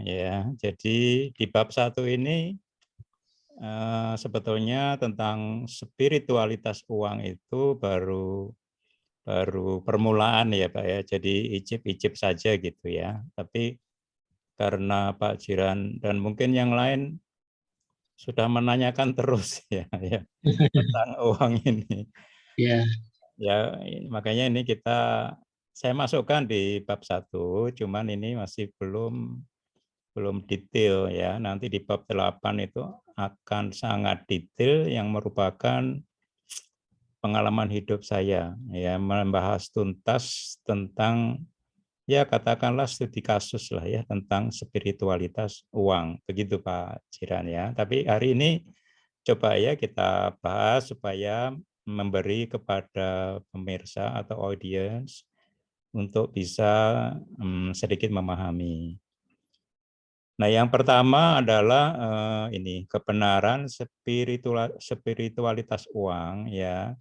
ya. Jadi di bab 1 ini sebetulnya tentang spiritualitas uang itu baru permulaan ya Pak ya. Jadi icip-icip saja gitu ya. Tapi karena Pak Jiran dan mungkin yang lain sudah menanyakan terus ya, ya tentang uang ini. Ya, Ya, makanya ini saya masukkan di bab 1, cuman ini masih belum detail ya. Nanti di bab 8 itu akan sangat detail yang merupakan pengalaman hidup saya ya, membahas tuntas tentang ya katakanlah studi kasus lah ya tentang spiritualitas uang. Begitu Pak Jiran ya. Tapi hari ini coba ya kita bahas supaya memberi kepada pemirsa atau audiens untuk bisa sedikit memahami. Nah, yang pertama adalah ini kebenaran spiritualitas uang ya.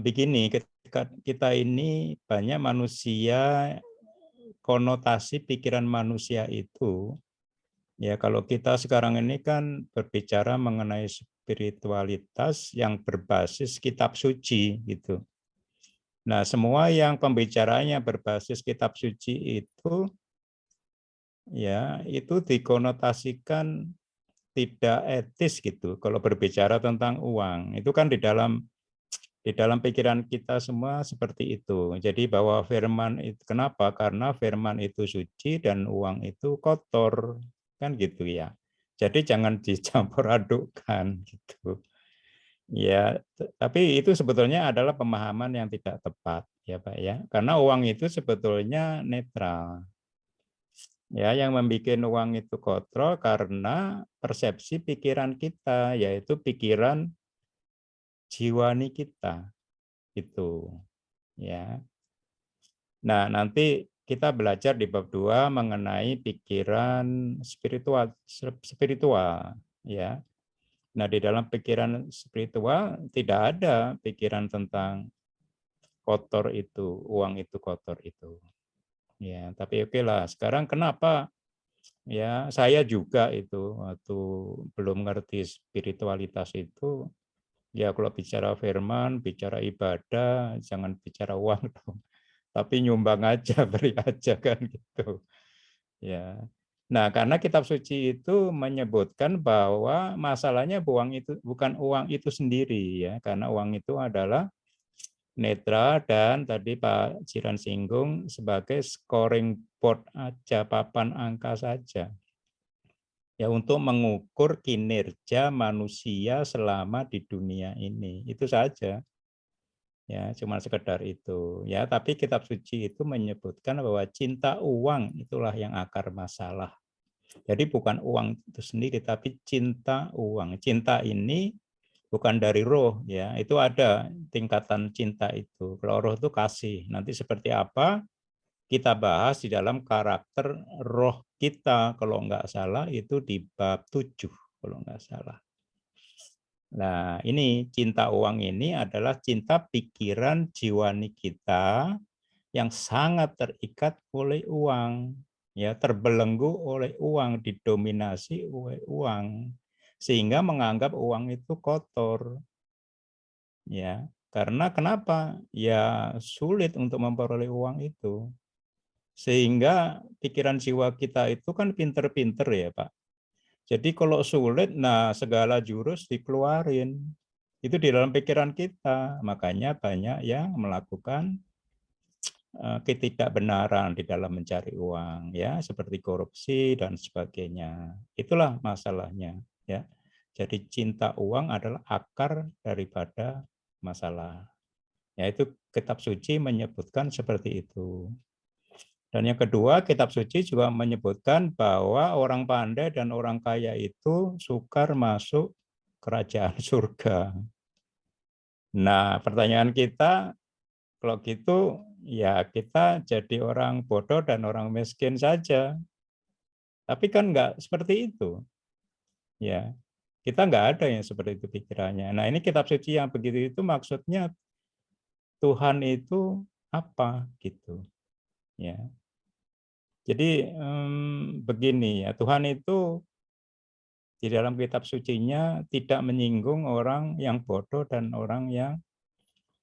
Begini, ketika kita ini banyak manusia, konotasi pikiran manusia itu ya kalau kita sekarang ini kan berbicara mengenai spiritualitas yang berbasis kitab suci gitu. Nah, semua yang pembicaranya berbasis kitab suci itu ya itu dikonotasikan tidak etis gitu kalau berbicara tentang uang. Itu kan di dalam pikiran kita semua seperti itu. Jadi bahwa firman itu kenapa? Karena firman itu suci dan uang itu kotor. Kan gitu ya. Jadi jangan dicampur adukkan gitu. Ya, tapi itu sebetulnya adalah pemahaman yang tidak tepat ya Pak ya. Karena uang itu sebetulnya netral. Ya, yang membuat uang itu kotor karena persepsi pikiran kita, yaitu pikiran jiwani kita itu ya. Nah, nanti kita belajar di bab 2 mengenai pikiran spiritual ya. Nah, di dalam pikiran spiritual tidak ada pikiran tentang kotor itu, uang itu kotor itu. Ya, tapi oke lah. Sekarang kenapa ya saya juga itu waktu belum ngerti spiritualitas itu ya kalau bicara firman, bicara ibadah, jangan bicara uang dong. Tapi nyumbang aja, beri aja kan gitu. Ya. Nah, karena kitab suci itu menyebutkan bahwa masalahnya bukan uang itu sendiri ya, karena uang itu adalah netral dan tadi Pak Jiran singgung sebagai scoring board aja, papan angka saja. Ya untuk mengukur kinerja manusia selama di dunia ini. Itu saja. Ya, cuma sekedar itu. Ya, tapi kitab suci itu menyebutkan bahwa cinta uang itulah yang akar masalah. Jadi bukan uang itu sendiri tapi cinta uang. Cinta ini bukan dari roh ya. Itu ada tingkatan cinta itu. Kalau roh itu kasih. Nanti seperti apa kita bahas di dalam karakter roh kita kalau enggak salah itu di bab 7 kalau enggak salah. Nah, ini cinta uang ini adalah cinta pikiran jiwani kita yang sangat terikat oleh uang, ya terbelenggu oleh uang, didominasi oleh uang, sehingga menganggap uang itu kotor, ya. Karena kenapa? Ya sulit untuk memperoleh uang itu. Sehingga pikiran jiwa kita itu kan pinter-pinter ya Pak. Jadi kalau sulit, nah segala jurus dikeluarin. Itu di dalam pikiran kita. Makanya banyak yang melakukan ketidakbenaran di dalam mencari uang, ya seperti korupsi dan sebagainya. Itulah masalahnya, ya. Jadi cinta uang adalah akar daripada masalah. Yaitu kitab suci menyebutkan seperti itu. Dan yang kedua, kitab suci juga menyebutkan bahwa orang pandai dan orang kaya itu sukar masuk kerajaan surga. Nah, pertanyaan kita, kalau gitu ya kita jadi orang bodoh dan orang miskin saja. Tapi kan enggak seperti itu. Ya, kita enggak ada yang seperti itu pikirannya. Nah, ini kitab suci yang begitu itu maksudnya Tuhan itu apa gitu. Ya. Jadi begini ya, Tuhan itu di dalam kitab sucinya tidak menyinggung orang yang bodoh dan orang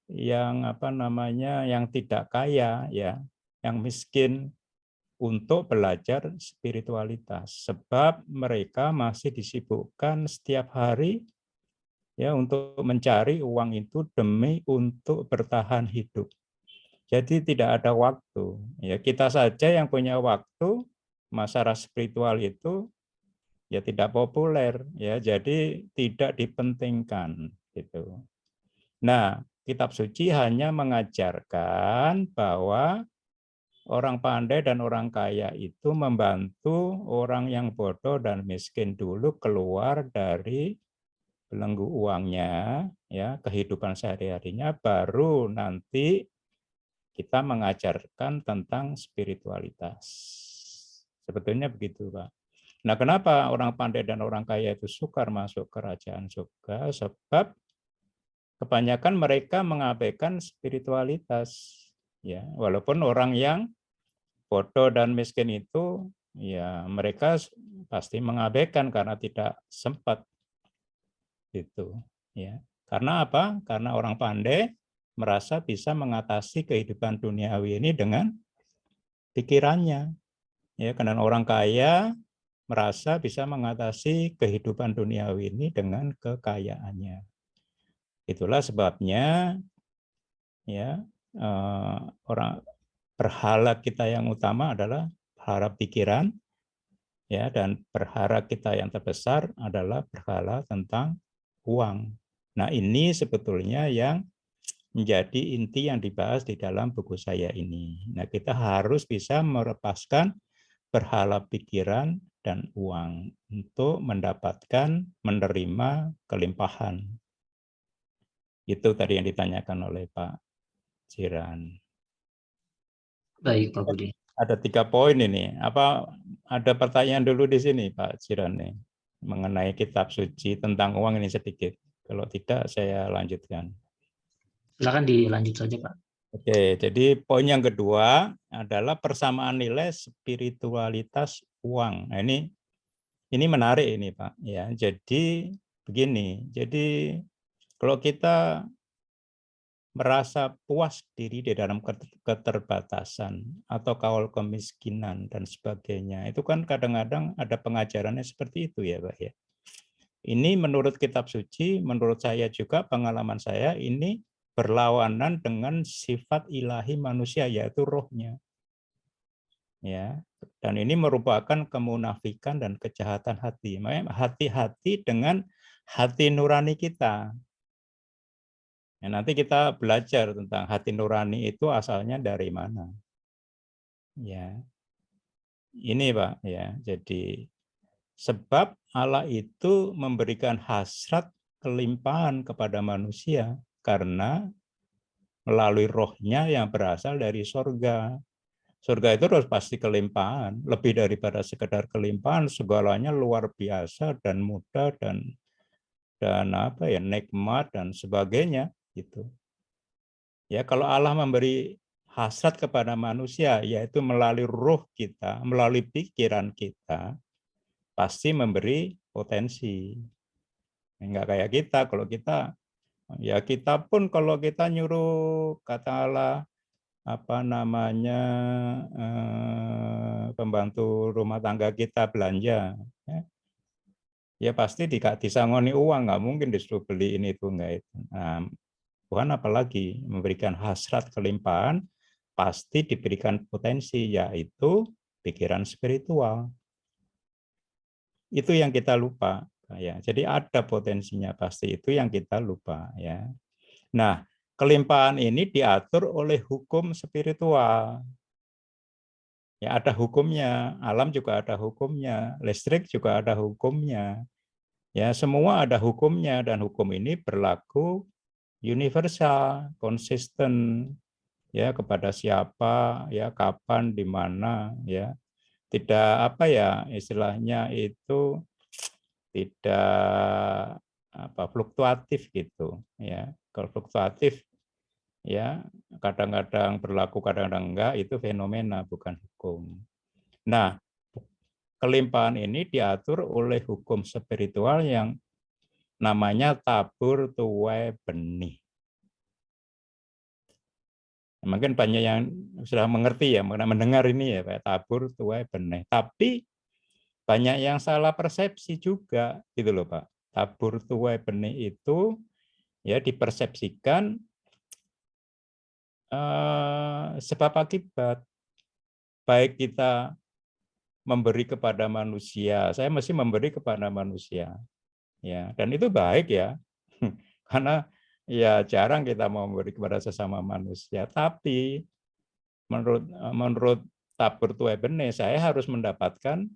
yang apa namanya, yang tidak kaya ya, yang miskin untuk belajar spiritualitas, sebab mereka masih disibukkan setiap hari ya untuk mencari uang itu demi untuk bertahan hidup. Jadi tidak ada waktu. Ya kita saja yang punya waktu, masalah spiritual itu ya tidak populer ya, jadi tidak dipentingkan gitu. Nah, kitab suci hanya mengajarkan bahwa orang pandai dan orang kaya itu membantu orang yang bodoh dan miskin dulu keluar dari belenggu uangnya, ya kehidupan sehari-harinya, baru nanti kita mengajarkan tentang spiritualitas. Sebetulnya begitu, Pak. Nah, kenapa orang pandai dan orang kaya itu sukar masuk kerajaan surga? Sebab kebanyakan mereka mengabaikan spiritualitas. Ya, walaupun orang yang bodoh dan miskin itu, ya mereka pasti mengabaikan karena tidak sempat itu. Ya, karena apa? Karena orang pandai merasa bisa mengatasi kehidupan duniawi ini dengan pikirannya. Ya, karena orang kaya merasa bisa mengatasi kehidupan duniawi ini dengan kekayaannya. Itulah sebabnya ya orang berhala kita yang utama adalah berhala pikiran ya, dan berhala kita yang terbesar adalah berhala tentang uang. Nah, ini sebetulnya yang menjadi inti yang dibahas di dalam buku saya ini. Nah, kita harus bisa melepaskan berhala pikiran dan uang untuk mendapatkan, menerima kelimpahan. Itu tadi yang ditanyakan oleh Pak Jiran. Baik, Pak Budi. Ada 3 poin ini. Apa ada pertanyaan dulu di sini, Pak Jiran nih, mengenai kitab suci tentang uang ini sedikit. Kalau tidak, saya lanjutkan. Silakan dilanjut saja, Pak. Oke, jadi poin yang kedua adalah persamaan nilai spiritualitas uang. Nah, ini menarik ini, Pak. Ya, jadi begini. Jadi kalau kita merasa puas diri di dalam keterbatasan atau kaul kemiskinan dan sebagainya, itu kan kadang-kadang ada pengajarannya seperti itu ya, Pak ya. Ini menurut kitab suci, menurut saya juga pengalaman saya ini berlawanan dengan sifat ilahi manusia, yaitu rohnya. Ya, dan ini merupakan kemunafikan dan kejahatan hati. Makanya hati-hati dengan hati nurani kita. Ya, nanti kita belajar tentang hati nurani itu asalnya dari mana. Ya, ini Pak ya. Jadi sebab Allah itu memberikan hasrat kelimpahan kepada manusia karena melalui rohnya yang berasal dari sorga. Surga itu harus pasti kelimpahan, lebih daripada sekedar kelimpahan, segalanya luar biasa dan mudah dan apa ya, nikmat dan sebagainya gitu. Ya, kalau Allah memberi hasrat kepada manusia, yaitu melalui roh kita, melalui pikiran kita, pasti memberi potensi. Enggak kayak kita, kalau kita, ya kita pun kalau kita nyuruh, katakanlah, apa namanya, pembantu rumah tangga kita belanja, ya pasti disangoni uang, nggak mungkin disuruh beli ini itu, enggak itu. Nah, Tuhan apalagi memberikan hasrat kelimpahan, pasti diberikan potensi, yaitu pikiran spiritual. Itu yang kita lupa. Ya, jadi ada potensinya pasti, itu yang kita lupa. Ya. Nah, kelimpahan ini diatur oleh hukum spiritual. Ya, ada hukumnya, alam juga ada hukumnya, listrik juga ada hukumnya. Ya, semua ada hukumnya dan hukum ini berlaku universal, konsisten ya kepada siapa, ya kapan, di mana ya. Tidak apa ya istilahnya itu tidak apa fluktuatif gitu ya. Kalau fluktuatif ya kadang-kadang berlaku kadang-kadang enggak, itu fenomena bukan hukum. Nah, kelimpahan ini diatur oleh hukum spiritual yang namanya tabur tuai benih. Mungkin banyak yang sudah mengerti ya, mendengar ini ya, Pak, tabur tuai benih. Tapi banyak yang salah persepsi juga, gitu loh Pak. Tabur tuai benih itu ya dipersepsikan sebab akibat. Baik kita memberi kepada manusia, saya mesti memberi kepada manusia, ya, dan itu baik ya, karena ya jarang kita mau memberi kepada sesama manusia. Tapi menurut tabur tuai benih, saya harus mendapatkan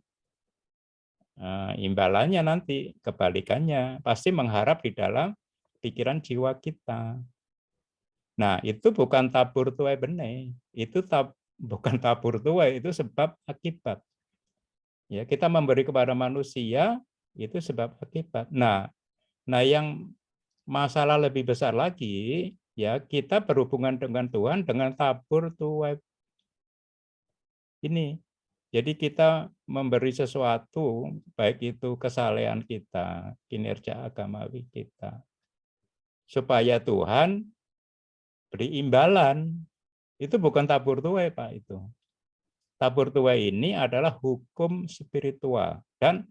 imbalannya nanti, kebalikannya pasti mengharap di dalam pikiran jiwa kita. Nah, itu bukan tabur tuai benih, itu bukan tabur tuai, itu sebab akibat. Ya, kita memberi kepada manusia itu sebab akibat. Nah, yang masalah lebih besar lagi ya, kita berhubungan dengan Tuhan dengan tabur tuai ini. Jadi kita memberi sesuatu, baik itu kesalehan kita, kinerja agamawi kita, supaya Tuhan beri imbalan. Itu bukan tabur tuai, Pak, itu. Tabur tuai ini adalah hukum spiritual. Dan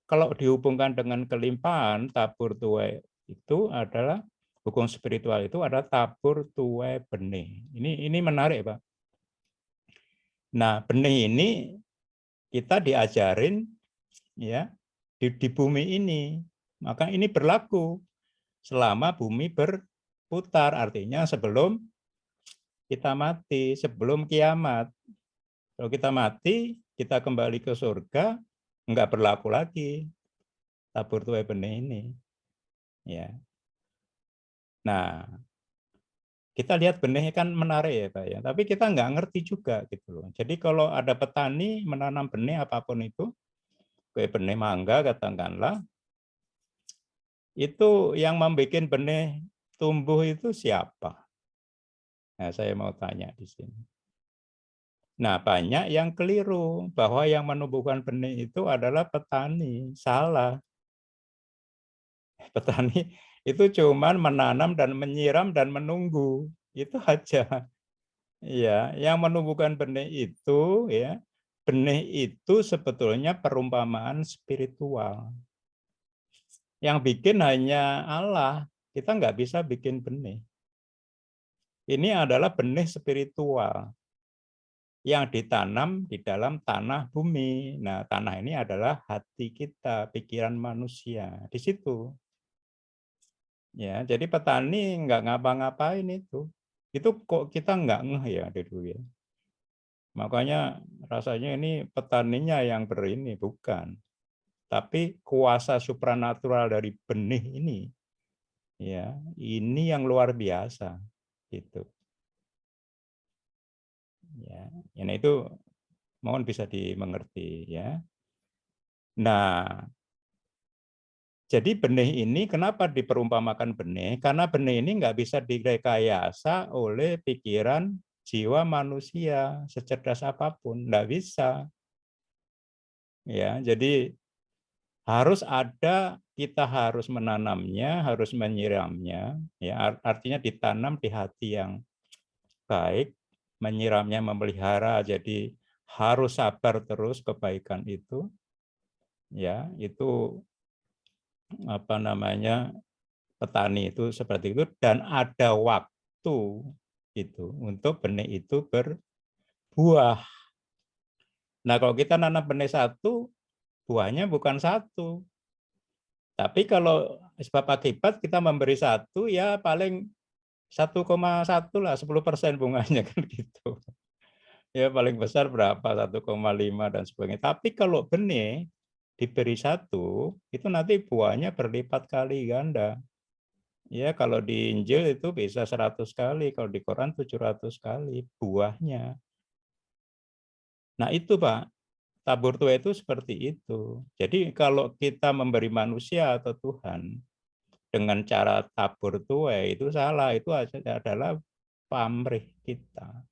kalau dihubungkan dengan kelimpahan, tabur tuai itu adalah hukum spiritual, itu adalah tabur tuai benih. Ini menarik, Pak. Nah, benih ini kita diajarin ya di bumi ini. Maka ini berlaku selama bumi berputar, artinya sebelum kita mati, sebelum kiamat. Kalau kita mati, kita kembali ke surga, enggak berlaku lagi tabur tuai benih ini. Ya. Nah, kita lihat benih kan menarik ya Pak ya, tapi kita nggak ngerti juga gitu loh. Jadi kalau ada petani menanam benih apapun itu, kayak benih mangga katakanlah, itu yang membuat benih tumbuh itu siapa? Nah, saya mau tanya di sini. Nah, banyak yang keliru bahwa yang menumbuhkan benih itu adalah petani. Salah. Petani itu cuman menanam dan menyiram dan menunggu. Itu aja. Ya, yang menumbuhkan benih itu ya, benih itu sebetulnya perumpamaan spiritual. Yang bikin hanya Allah. Kita nggak bisa bikin benih. Ini adalah benih spiritual yang ditanam di dalam tanah bumi. Nah, tanah ini adalah hati kita, pikiran manusia. Di situ. Ya, jadi petani nggak ngapa-ngapain itu. Itu kok kita nggak ngeh ya dulu ya. Makanya rasanya ini petaninya yang berini, bukan. Tapi kuasa supranatural dari benih ini, ya, ini yang luar biasa, gitu. Ya, ini itu mohon bisa dimengerti ya. Nah, jadi benih ini kenapa diperumpamakan benih? Karena benih ini nggak bisa direkayasa oleh pikiran jiwa manusia secerdas apapun, nggak bisa. Ya, jadi harus ada, kita harus menanamnya, harus menyiramnya, ya artinya ditanam di hati yang baik, menyiramnya, memelihara, jadi harus sabar terus kebaikan itu, ya itu apa namanya petani itu seperti itu dan ada waktu itu untuk benih itu berbuah. Nah kalau kita nanam benih satu, buahnya bukan satu. Tapi kalau sebab akibat kita memberi satu, ya paling 1,1 lah, 10% bunganya kan gitu. Ya paling besar berapa, 1,5 dan sebagainya. Tapi kalau benih diberi satu, itu nanti buahnya berlipat kali ganda. Ya kalau di Injil itu bisa 100 kali, kalau di Quran 700 kali buahnya. Nah itu Pak, tabur tuai itu seperti itu. Jadi kalau kita memberi manusia atau Tuhan dengan cara tabur tuai itu salah, itu adalah pamrih kita.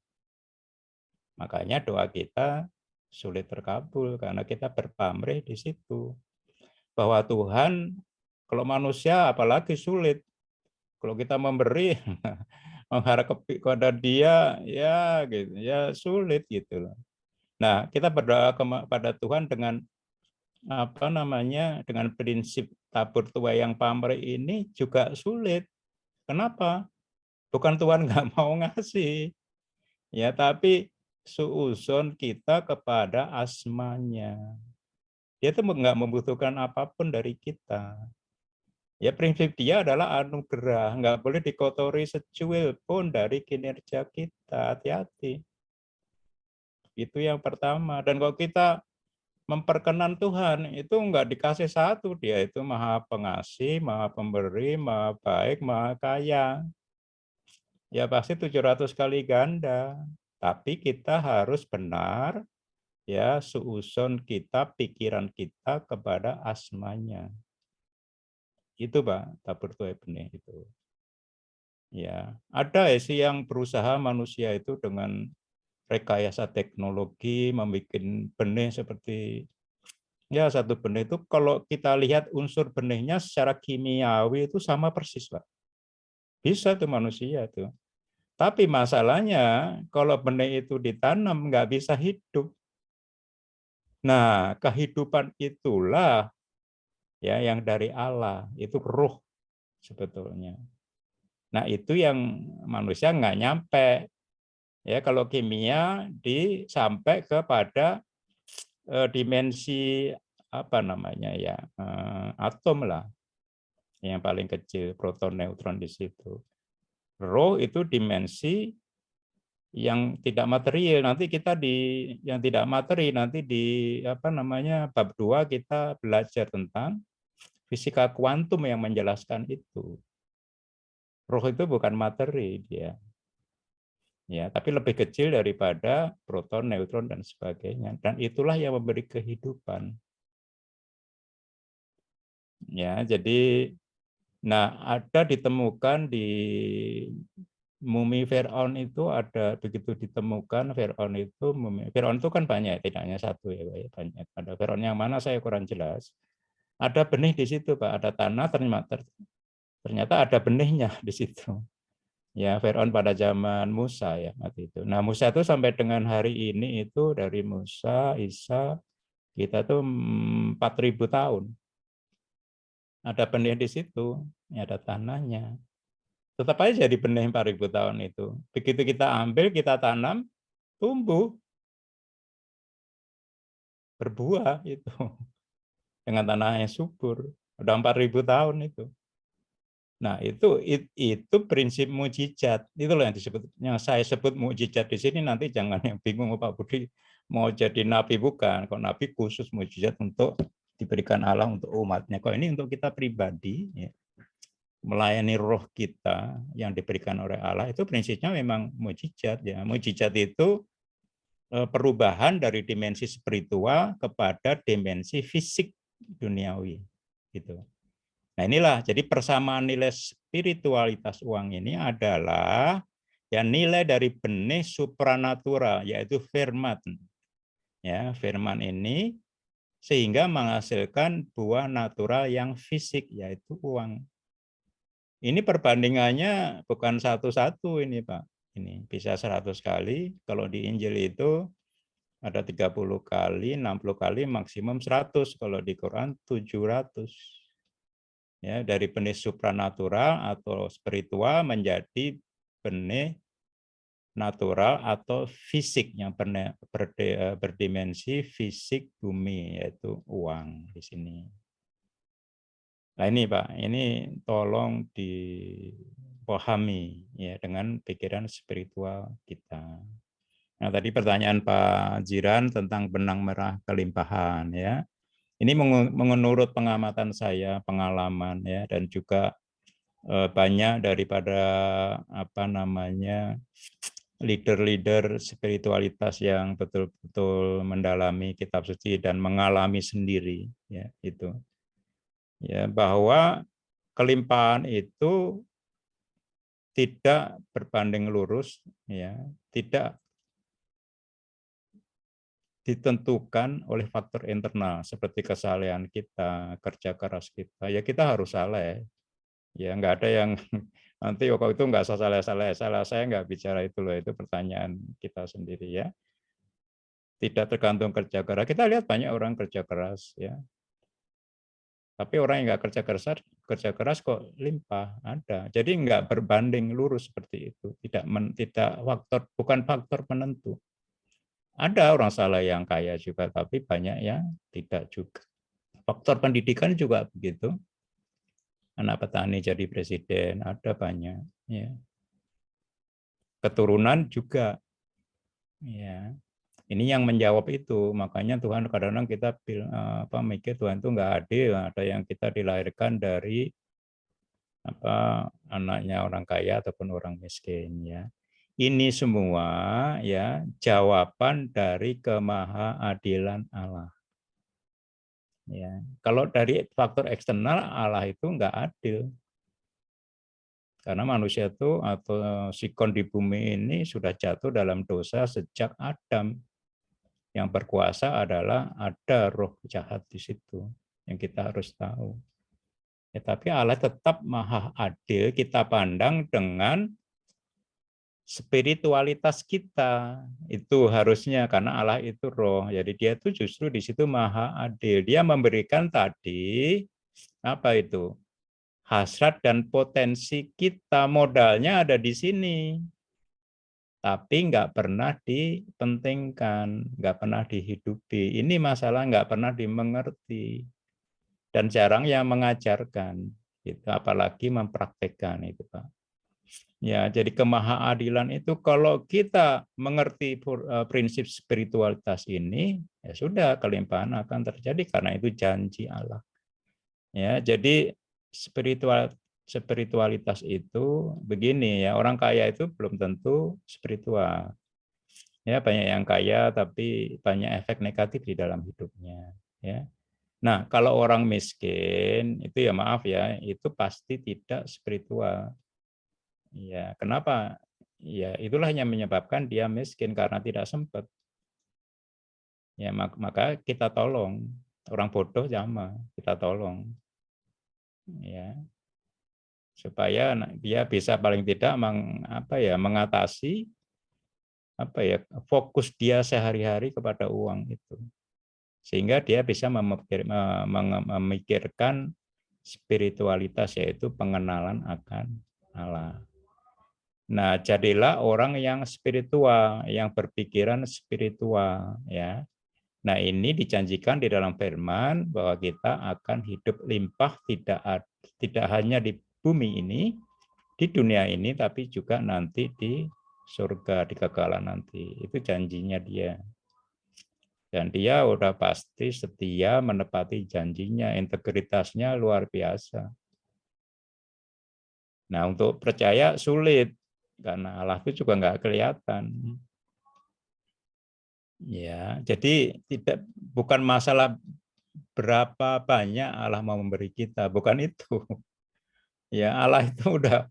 Makanya doa kita sulit terkabul karena kita berpamrih di situ. Bahwa Tuhan, kalau manusia apalagi sulit. Kalau kita memberi mengharap kepada Dia ya gitu, ya sulit gitu loh. Nah, kita berdoa kepada Tuhan dengan apa namanya? Dengan prinsip tabur tuai yang pamrih ini juga sulit. Kenapa? Bukan Tuhan nggak mau ngasih, ya, tapi suuzon kita kepada asmanya. Dia itu nggak membutuhkan apapun dari kita. Ya, prinsip dia adalah anugerah, nggak boleh dikotori secuil pun dari kinerja kita. Hati-hati. Itu yang pertama. Dan kalau kita memperkenan Tuhan, itu nggak dikasih satu. Dia itu maha pengasih, maha pemberi, maha baik, maha kaya. Ya pasti 700 kali ganda. Tapi kita harus benar, ya, suuzon kita, pikiran kita kepada asmanya. Itu Pak, tabur tuai benih itu. Ya, ada sih yang berusaha manusia itu dengan rekayasa teknologi membuat benih seperti ya satu benih itu kalau kita lihat unsur benihnya secara kimiawi itu sama persis Pak. Bisa tuh manusia tuh. Tapi masalahnya kalau benih itu ditanam nggak bisa hidup. Nah, kehidupan itulah ya yang dari Allah, itu ruh sebetulnya. Nah, itu yang manusia nggak nyampe. Ya, kalau kimia sampai kepada dimensi apa namanya ya, atom lah yang paling kecil, proton, neutron di situ. Roh itu dimensi yang tidak material. Nanti kita yang tidak materi nanti di apa namanya bab 2 kita belajar tentang fisika kuantum yang menjelaskan itu. Roh itu bukan materi dia. Ya, tapi lebih kecil daripada proton, neutron dan sebagainya. Dan itulah yang memberi kehidupan. Ya, jadi nah ada ditemukan di mumi Firaun itu ada begitu ditemukan Firaun itu kan banyak tidak hanya satu ya Pak, banyak. Ada Firaun yang mana saya kurang jelas. Ada benih di situ Pak, ada tanah ternyata ada benihnya di situ. Ya, Firaun pada zaman Musa ya waktu itu. Nah, Musa itu sampai dengan hari ini itu dari Musa, Isa, kita tuh 4.000 tahun. Ada benih di situ, ya ada tanahnya. Tetap aja jadi benih 4.000 tahun itu. Begitu kita ambil, kita tanam, tumbuh, berbuah itu. Dengan tanah yang subur. Udah 4.000 tahun itu. Nah, itu prinsip mukjizat. Itu loh yang saya sebut mukjizat di sini, nanti jangan yang bingung Pak Budi mau jadi nabi, bukan. Kalau nabi khusus mukjizat untuk diberikan Allah untuk umatnya. Kalau ini untuk kita pribadi ya, melayani roh kita yang diberikan oleh Allah, itu prinsipnya memang mukjizat ya. Mukjizat itu perubahan dari dimensi spiritual kepada dimensi fisik duniawi gitu. Nah, inilah jadi persamaan nilai spiritualitas uang ini adalah ya nilai dari benih supranatural yaitu firman. Ya, firman ini sehingga menghasilkan buah natural yang fisik yaitu uang. Ini perbandingannya bukan satu-satu ini, Pak. Ini bisa 100 kali, kalau di Injil itu ada 30 kali, 60 kali, maksimum 100, kalau di Quran 700. Ya, dari benih supranatural atau spiritual menjadi benih natural atau fisik yang berdimensi fisik bumi, yaitu uang di sini. Nah ini Pak, ini tolong dipahami ya dengan pikiran spiritual kita. Nah tadi pertanyaan Pak Jiran tentang benang merah kelimpahan ya. Ini menurut pengamatan saya, pengalaman ya, dan juga banyak daripada apa namanya leader-leader spiritualitas yang betul-betul mendalami kitab suci dan mengalami sendiri ya itu. Ya bahwa kelimpahan itu tidak berbanding lurus ya, tidak ditentukan oleh faktor internal seperti kesalehan kita, kerja keras kita. Ya kita harus saleh. Ya nggak ada yang nanti kok itu nggak salah saya nggak bicara itu loh, itu pertanyaan kita sendiri ya. Tidak tergantung kerja keras. Kita lihat banyak orang kerja keras ya. Tapi orang yang nggak kerja keras kok limpah ada. Jadi nggak berbanding lurus seperti itu. Tidak bukan faktor penentu. Ada orang salah yang kaya juga, tapi banyak yang tidak juga. Faktor pendidikan juga begitu. Anak petani jadi presiden, ada banyak. Ya. Keturunan juga. Ya. Ini yang menjawab itu, makanya Tuhan kadang-kadang kita mikir Tuhan itu nggak adil, ada yang kita dilahirkan dari anaknya orang kaya ataupun orang miskin ya. Ini semua ya jawaban dari kemahaadilan Allah. Ya, kalau dari faktor eksternal Allah itu nggak adil. Karena manusia itu atau sikon di bumi ini sudah jatuh dalam dosa sejak Adam. Yang berkuasa adalah ada roh jahat di situ yang kita harus tahu. Ya, tapi Allah tetap maha adil, kita pandang dengan spiritualitas kita. Itu harusnya karena Allah itu roh. Jadi dia itu justru di situ maha adil. Dia memberikan tadi apa itu? Hasrat dan potensi kita, modalnya ada di sini. Tapi nggak pernah dipentingkan, nggak pernah dihidupi. Ini masalah nggak pernah dimengerti. Dan jarang yang mengajarkan, gitu. Apalagi mempraktekkan itu, Pak. Ya, jadi kemahaadilan itu kalau kita mengerti prinsip spiritualitas ini, ya sudah kelimpahan akan terjadi karena itu janji Allah. Ya, jadi spiritualitas itu begini ya, orang kaya itu belum tentu spiritual. Ya, banyak yang kaya tapi banyak efek negatif di dalam hidupnya, ya. Nah, kalau orang miskin itu ya maaf ya, itu pasti tidak spiritual. Ya, kenapa? Ya, itulah yang menyebabkan dia miskin karena tidak sempat. Ya, maka kita tolong. Orang bodoh sama, kita tolong. Ya, supaya dia bisa paling tidak mengatasi fokus dia sehari-hari kepada uang itu. Sehingga dia bisa memikirkan spiritualitas, yaitu pengenalan akan Allah. Nah, jadilah orang yang spiritual, yang berpikiran spiritual, ya. Nah, ini dijanjikan di dalam firman bahwa kita akan hidup limpah tidak hanya di bumi ini, di dunia ini, tapi juga nanti di surga, di kekekalan nanti. Itu janjinya dia. Dan dia udah pasti setia menepati janjinya, integritasnya luar biasa. Nah, untuk percaya sulit karena Allah itu juga nggak kelihatan. Ya, jadi bukan masalah berapa banyak Allah mau memberi kita, bukan itu. Ya, Allah itu udah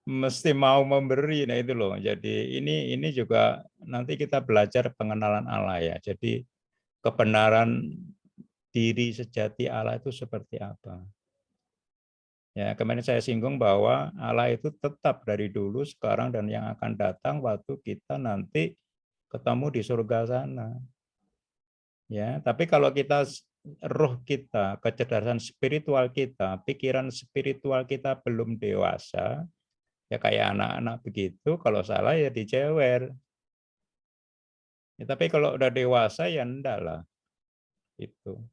mesti mau memberi. Nah, itu loh. Jadi ini juga nanti kita belajar pengenalan Allah ya. Jadi kebenaran diri sejati Allah itu seperti apa. Ya, kemarin saya singgung bahwa Allah itu tetap dari dulu, sekarang, dan yang akan datang waktu kita nanti ketemu di surga sana. Ya, tapi kalau roh kita, kecerdasan spiritual kita, pikiran spiritual kita belum dewasa, ya kayak anak-anak begitu, kalau salah ya dijewer. Ya, tapi kalau udah dewasa ya enggak lah. Itu.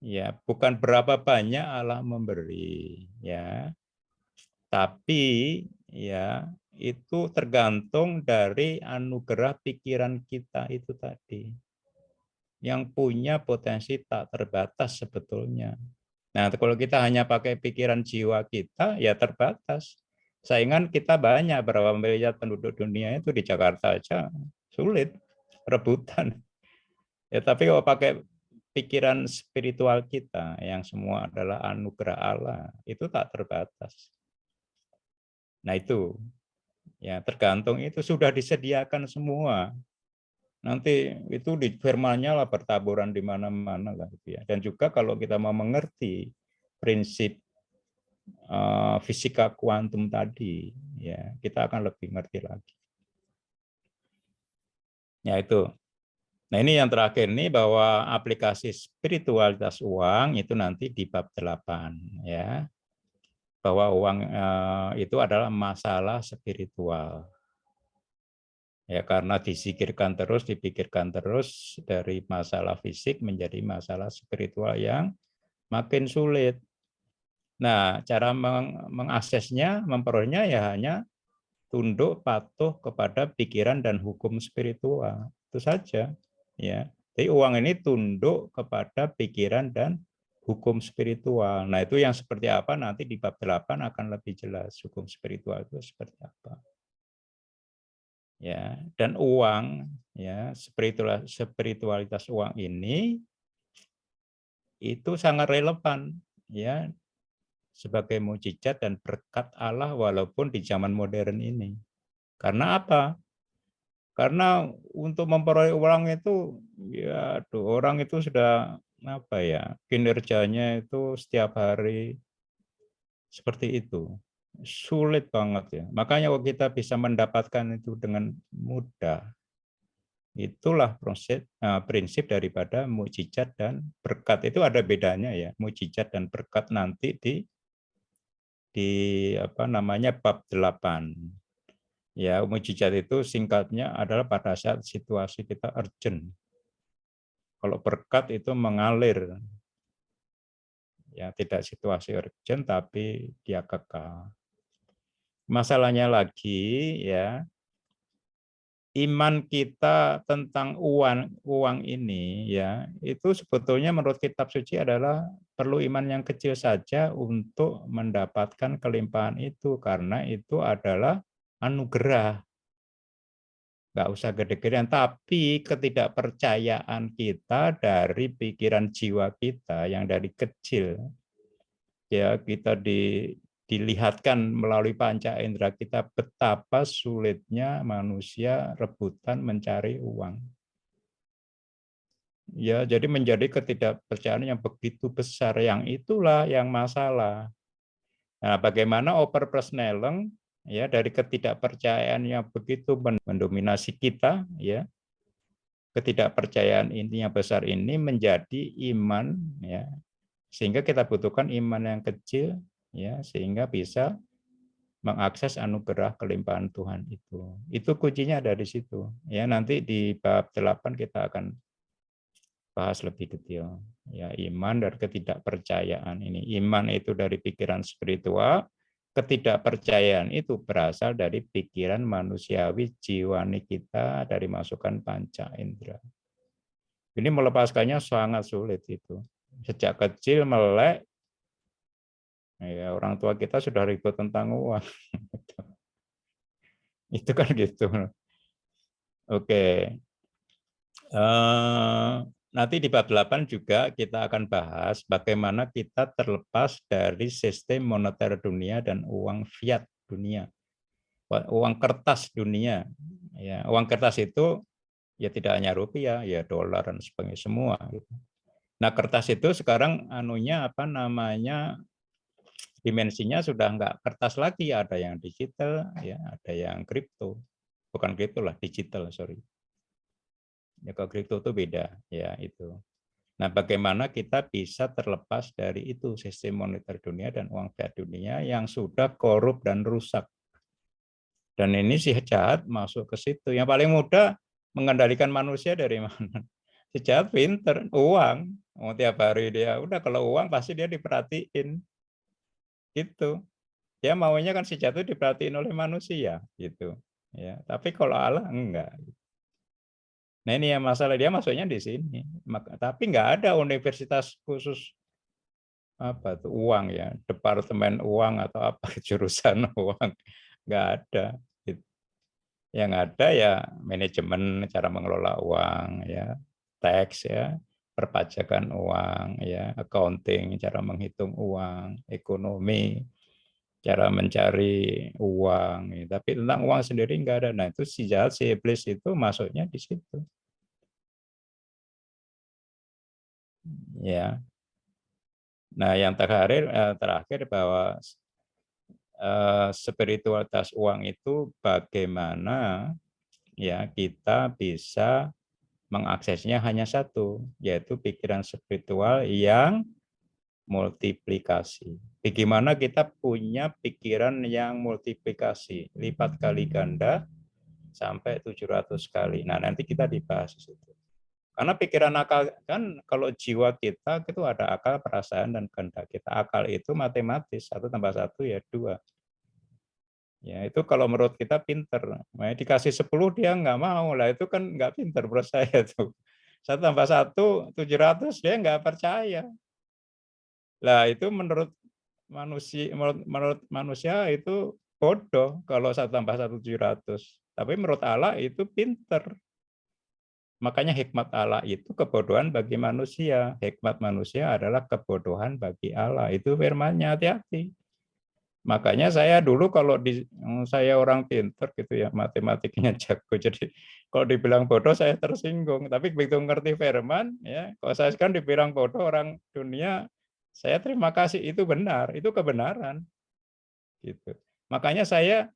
Ya, bukan berapa banyak Allah memberi, ya. Tapi ya itu tergantung dari anugerah pikiran kita itu tadi. Yang punya potensi tak terbatas sebetulnya. Nah, kalau kita hanya pakai pikiran jiwa kita, ya terbatas. Saingan kita banyak, berapa miliar penduduk dunia itu di Jakarta aja sulit, rebutan. Ya, tapi kalau pakai pikiran spiritual kita, yang semua adalah anugerah Allah, itu tak terbatas. Nah itu, ya tergantung itu sudah disediakan semua. nanti itu di firmannya lah bertaburan di mana-mana lah gitu ya. Dan juga kalau kita mau mengerti prinsip fisika kuantum tadi, ya kita akan lebih ngerti lagi. Ya itu. Nah ini yang terakhir nih bahwa aplikasi spiritualitas uang itu nanti di bab 8 ya. Bahwa uang itu adalah masalah spiritual. Ya karena disikirkan terus, dipikirkan terus dari masalah fisik menjadi masalah spiritual yang makin sulit. Nah, cara mengaksesnya, memperolehnya ya hanya tunduk patuh kepada pikiran dan hukum spiritual. Itu saja, ya. Jadi uang ini tunduk kepada pikiran dan hukum spiritual. Nah, itu yang seperti apa nanti di bab 8 akan lebih jelas hukum spiritual itu seperti apa. Ya, dan uang ya, spiritualitas uang ini itu sangat relevan ya sebagai mukjizat dan berkat Allah walaupun di zaman modern ini. Karena apa? Karena untuk memperoleh uang itu ya aduh, orang itu sudah apa ya, kinerjanya itu setiap hari seperti itu. Sulit banget ya. Makanya kalau kita bisa mendapatkan itu dengan mudah, itulah proses prinsip daripada mukjizat dan berkat. Itu ada bedanya ya, mukjizat dan berkat nanti di apa namanya bab 8. Ya, mukjizat itu singkatnya adalah pada saat situasi kita urgent. Kalau berkat itu mengalir. Ya, tidak situasi urgent tapi dia kekal. Masalahnya lagi ya, iman kita tentang uang ini ya, itu sebetulnya menurut kitab suci adalah perlu iman yang kecil saja untuk mendapatkan kelimpahan itu karena itu adalah anugerah. Nggak usah gede-gedean, tapi ketidakpercayaan kita dari pikiran jiwa kita yang dari kecil, ya kita dilihatkan melalui panca indera kita betapa sulitnya manusia rebutan mencari uang. Ya, jadi menjadi ketidakpercayaan yang begitu besar, yang itulah yang masalah. Nah, bagaimana overpersoneleng ya dari ketidakpercayaan yang begitu mendominasi kita ya, ketidakpercayaan ini yang besar ini menjadi iman ya, sehingga kita butuhkan iman yang kecil ya sehingga bisa mengakses anugerah kelimpahan Tuhan itu. Itu kuncinya ada di situ. Ya nanti di bab 8 kita akan bahas lebih detail. Ya iman dan ketidakpercayaan ini. Iman itu dari pikiran spiritual, ketidakpercayaan itu berasal dari pikiran manusiawi jiwani kita dari masukan panca indera. Ini melepaskannya sangat sulit itu. Sejak kecil melek, ya orang tua kita sudah ribut tentang uang. Itu kan gitu. Oke. Nanti di bab 8 juga kita akan bahas bagaimana kita terlepas dari sistem moneter dunia dan uang fiat dunia. Uang kertas dunia. Ya, uang kertas itu ya tidak hanya rupiah, ya dolar dan sebagainya semua gitu. Nah, kertas itu sekarang anunya apa namanya dimensinya sudah enggak kertas lagi, ada yang digital, ya ada yang kripto, bukan kripto lah, digital sorry. Ya kalau kripto itu beda, ya itu. Nah, bagaimana kita bisa terlepas dari itu sistem moneter dunia dan uang fiat dunia yang sudah korup dan rusak. Dan ini si jahat masuk ke situ. Yang paling mudah mengendalikan manusia dari mana? Si jahat pinter, uang. Oh, tiap hari dia, udah kalau uang pasti dia diperhatiin. Gitu. Dia maunya kan si jahat itu diperhatiin oleh manusia. Gitu. Ya, tapi kalau Allah enggak. Nah ini yang masalah, dia masuknya di sini. Tapi nggak ada universitas khusus apa tuh uang ya, departemen uang atau apa jurusan uang, nggak ada. Yang ada ya manajemen cara mengelola uang ya, tax ya, perpajakan uang ya, accounting cara menghitung uang, ekonomi cara mencari uang ya. Tapi tentang uang sendiri nggak ada. Nah itu si jahat si iblis itu masuknya di situ. Ya. Nah, yang terakhir bahwa spiritualitas uang itu bagaimana ya kita bisa mengaksesnya hanya satu, yaitu pikiran spiritual yang multiplikasi. Bagaimana kita punya pikiran yang multiplikasi, lipat kali ganda sampai 700 kali. Nah, nanti kita dibahas di situ. Karena pikiran akal kan kalau jiwa kita itu ada akal, perasaan, dan kehendak kita. Akal itu matematis, 1 tambah 1 ya 2. Ya, itu kalau menurut kita pinter. Nah, dikasih 10 dia nggak mau. Lah itu kan nggak pinter menurut saya tuh. 1 tambah 1, 700 dia nggak percaya. Lah itu menurut manusia itu bodoh kalau 1 tambah 1 700. Tapi menurut Allah itu pinter. Makanya hikmat Allah itu kebodohan bagi manusia. Hikmat manusia adalah kebodohan bagi Allah. Itu firman-Nya, hati-hati. Makanya saya dulu kalau saya orang pinter gitu ya, matematikanya jago. Jadi kalau dibilang bodoh saya tersinggung. Tapi begitu ngerti firman, ya, kalau saya kan dibilang bodoh orang dunia, saya terima kasih, itu benar, itu kebenaran. Gitu. Makanya saya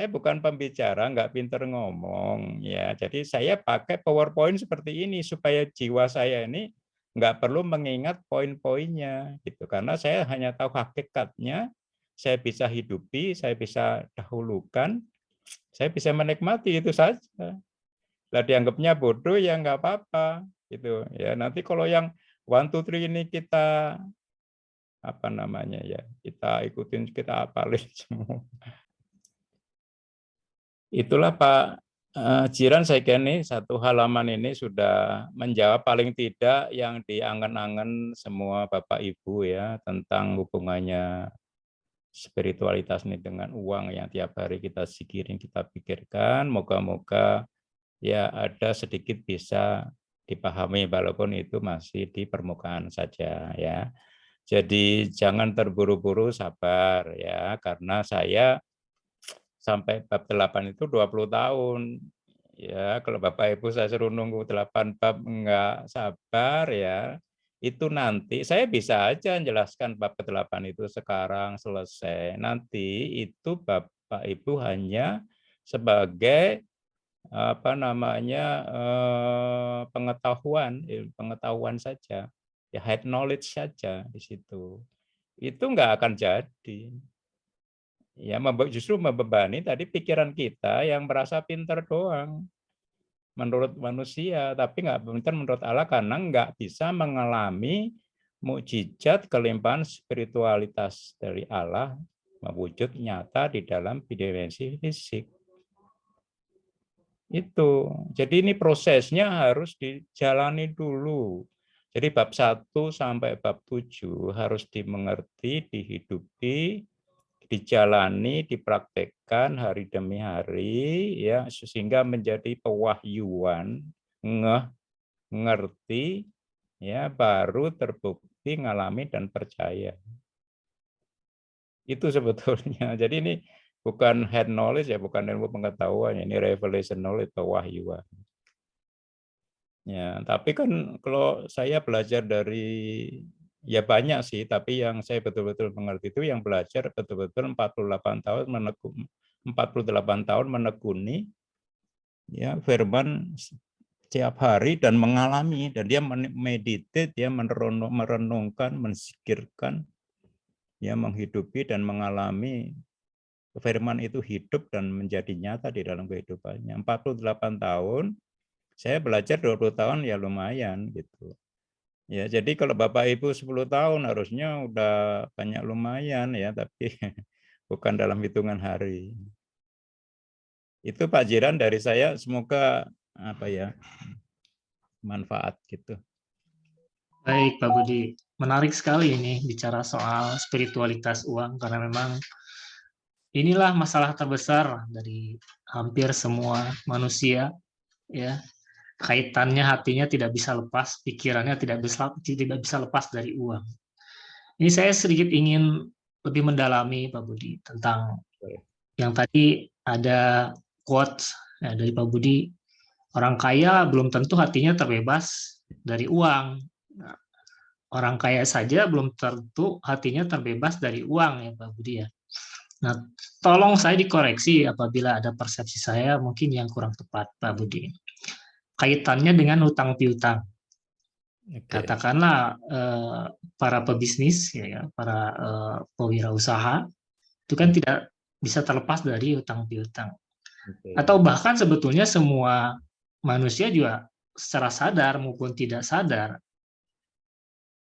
bukan pembicara, nggak pinter ngomong, ya. Jadi saya pakai PowerPoint seperti ini supaya jiwa saya ini nggak perlu mengingat poin-poinnya, gitu. Karena saya hanya tahu hakikatnya, saya bisa hidupi, saya bisa dahulukan, saya bisa menikmati, itu saja. Lah dianggapnya bodoh ya nggak apa-apa, gitu. Ya nanti kalau yang 1, 2, 3 ini kita apa namanya ya, kita ikutin, kita hafalin semua. Itulah Pak Jiran, saya kira ini 1 halaman ini sudah menjawab paling tidak yang diangan-angan semua Bapak Ibu ya, tentang hubungannya spiritualitas ini dengan uang yang tiap hari kita sikirin, kita pikirkan. Moga-moga ya ada sedikit bisa dipahami walaupun itu masih di permukaan saja ya. Jadi jangan terburu-buru, sabar ya, karena saya sampai bab 8 itu 20 tahun. Ya, kalau Bapak Ibu saya suruh nunggu 8 bab enggak sabar ya, itu nanti saya bisa aja menjelaskan bab ke-8 itu sekarang selesai. Nanti itu Bapak Ibu hanya sebagai apa namanya pengetahuan saja. Ya head knowledge saja di situ. Itu enggak akan jadi. Ya, justru membebani tadi pikiran kita yang merasa pinter doang menurut manusia, tapi nggak pinter menurut Allah karena nggak bisa mengalami mukjizat kelimpahan spiritualitas dari Allah mewujud nyata di dalam dimensi fisik. Itu. Jadi ini prosesnya harus dijalani dulu. Jadi bab 1 sampai bab 7 harus dimengerti, dihidupi, dijalani, dipraktekkan hari demi hari ya sehingga menjadi pewahyuan, ngerti ya, baru terbukti ngalami dan percaya. Itu sebetulnya. Jadi ini bukan head knowledge ya, bukan ilmu pengetahuan, ini revelation knowledge, pewahyuan. Ya, tapi kan kalau saya belajar dari ya banyak sih, tapi yang saya betul-betul mengerti itu yang belajar betul-betul 48 tahun 48 tahun menekuni ya firman setiap hari dan mengalami, dan dia meditate, dia merenungkan, mensikirkan, ya menghidupi dan mengalami firman itu hidup dan menjadi nyata di dalam kehidupannya. 48 tahun, saya belajar 20 tahun ya lumayan gitu. Ya, jadi kalau Bapak Ibu 10 tahun harusnya udah banyak lumayan ya, tapi bukan dalam hitungan hari. Itu Pak Jiran dari saya, semoga apa ya, manfaat gitu. Baik, Pak Budi. Menarik sekali ini bicara soal spiritualitas uang, karena memang inilah masalah terbesar dari hampir semua manusia, ya. Kaitannya hatinya tidak bisa lepas, pikirannya tidak bisa lepas dari uang. Ini saya sedikit ingin lebih mendalami, Pak Budi, tentang yang tadi ada quotes dari Pak Budi, orang kaya belum tentu hatinya terbebas dari uang. Nah, orang kaya saja belum tentu hatinya terbebas dari uang ya Pak Budi ya. Nah, tolong saya dikoreksi apabila ada persepsi saya mungkin yang kurang tepat Pak Budi. Kaitannya dengan hutang piutang. Oke. Katakanlah para pebisnis ya, para pewirausaha itu kan tidak bisa terlepas dari hutang piutang. Oke. Atau bahkan sebetulnya semua manusia juga secara sadar maupun tidak sadar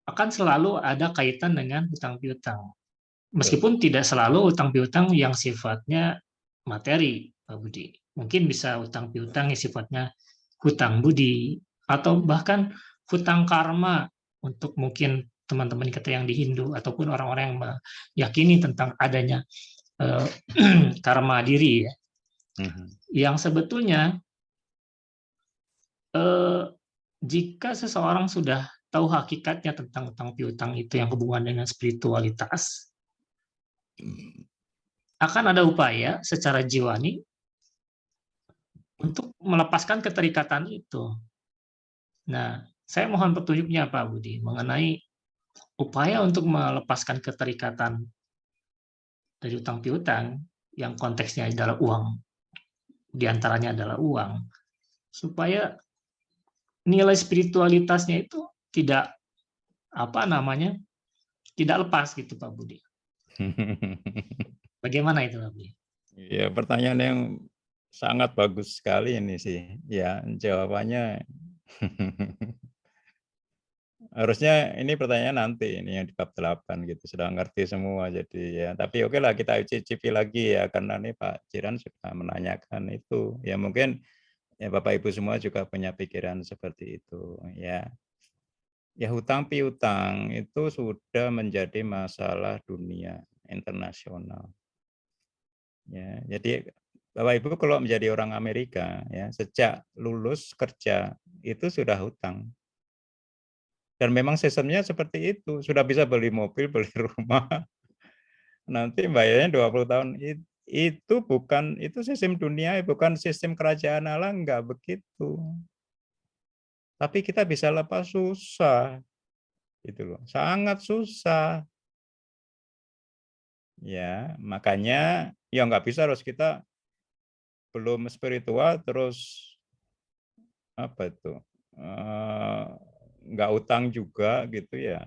akan selalu ada kaitan dengan hutang piutang. Betul. Meskipun tidak selalu hutang piutang yang sifatnya materi, Pak Budi. Mungkin bisa hutang piutang yang sifatnya hutang budi atau bahkan hutang karma untuk mungkin teman-teman kita yang di Hindu ataupun orang-orang yang meyakini tentang adanya eh, karma diri ya. Mhm. Yang sebetulnya eh, jika seseorang sudah tahu hakikatnya tentang hutang piutang itu yang hubungan dengan spiritualitas, akan ada upaya secara jiwani untuk melepaskan keterikatan itu. Nah, saya mohon petunjuknya Pak Budi mengenai upaya untuk melepaskan keterikatan dari utang piutang yang konteksnya adalah uang, diantaranya adalah uang, supaya nilai spiritualitasnya itu tidak apa namanya tidak lepas gitu Pak Budi. Bagaimana itu Pak Budi? Ya, pertanyaan yang sangat bagus sekali ini sih. Ya, jawabannya harusnya ini pertanyaan nanti ini yang di bab 8 gitu, sudah ngerti semua jadi ya. Tapi oke lah kita cicipi lagi ya, karena ini Pak Jiran sudah menanyakan itu. Ya mungkin ya Bapak Ibu semua juga punya pikiran seperti itu ya. Ya hutang piutang itu sudah menjadi masalah dunia internasional. Ya, jadi Bapak Ibu kalau menjadi orang Amerika ya sejak lulus kerja itu sudah hutang. Dan memang sistemnya seperti itu, sudah bisa beli mobil, beli rumah, nanti bayarnya 20 tahun. Itu bukan, itu sistem dunia, bukan sistem kerajaan Allah, enggak begitu. Tapi kita bisa lepas susah, gitu loh, sangat susah. Ya, makanya ya nggak bisa harus kita belum spiritual terus apa itu nggak utang juga gitu ya.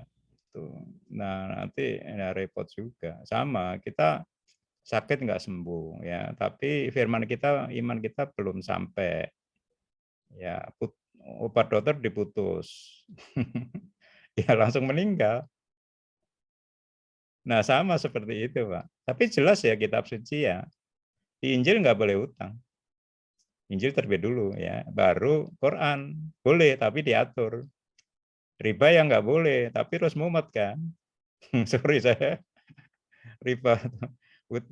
Nah nanti ya repot juga. Sama kita sakit nggak sembuh ya, tapi firman kita, iman kita belum sampai ya, obat dokter diputus, ya langsung meninggal. Nah sama seperti itu Pak. Tapi jelas ya kitab suci ya, di Injil nggak boleh utang. Injil terbit dulu ya, baru Quran boleh tapi diatur. Riba yang nggak boleh, tapi terus mumet kan. Sorry saya riba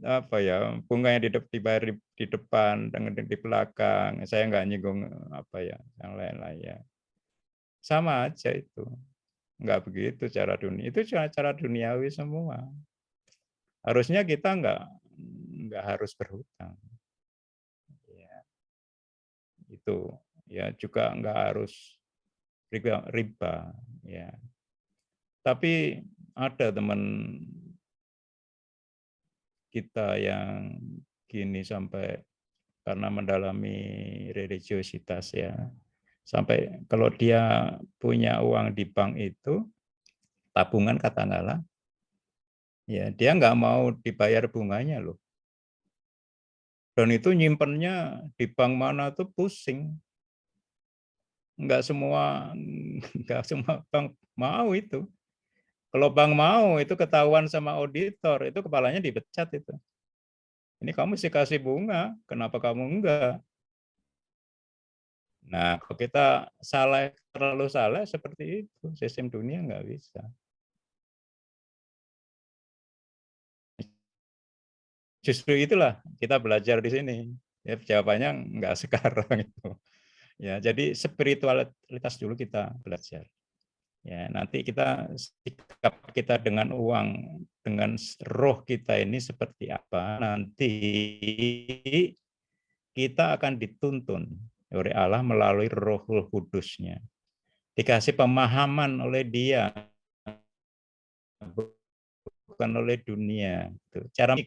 apa ya, bunganya dibayar di depan dengan di belakang. Saya nggak nyinggung apa ya yang lain-lain ya. Sama aja itu. Nggak begitu cara dunia. Itu cara duniawi semua. Harusnya kita nggak harus berhutang. Ya, itu ya juga nggak harus riba ya. Tapi ada teman kita yang gini sampai karena mendalami religiositas ya. Sampai kalau dia punya uang di bank itu, tabungan katakanlah, ya dia nggak mau dibayar bunganya loh. Dan itu nyimpennya di bank mana tuh pusing. Nggak semua bank mau itu. Kalau bank mau itu ketahuan sama auditor, itu kepalanya dipecat itu. Ini kamu sih kasih bunga, kenapa kamu enggak? Nah, kalau kita terlalu salah seperti itu, sistem dunia nggak bisa. Justru itulah kita belajar di sini. Ya, jawabannya nggak sekarang itu. Ya, jadi spiritualitas dulu kita belajar. Ya, nanti kita sikap kita dengan uang, dengan roh kita ini seperti apa, nanti kita akan dituntun oleh Allah melalui Roh Kudus-Nya. dikasih pemahaman oleh dia, bukan oleh dunia. Cara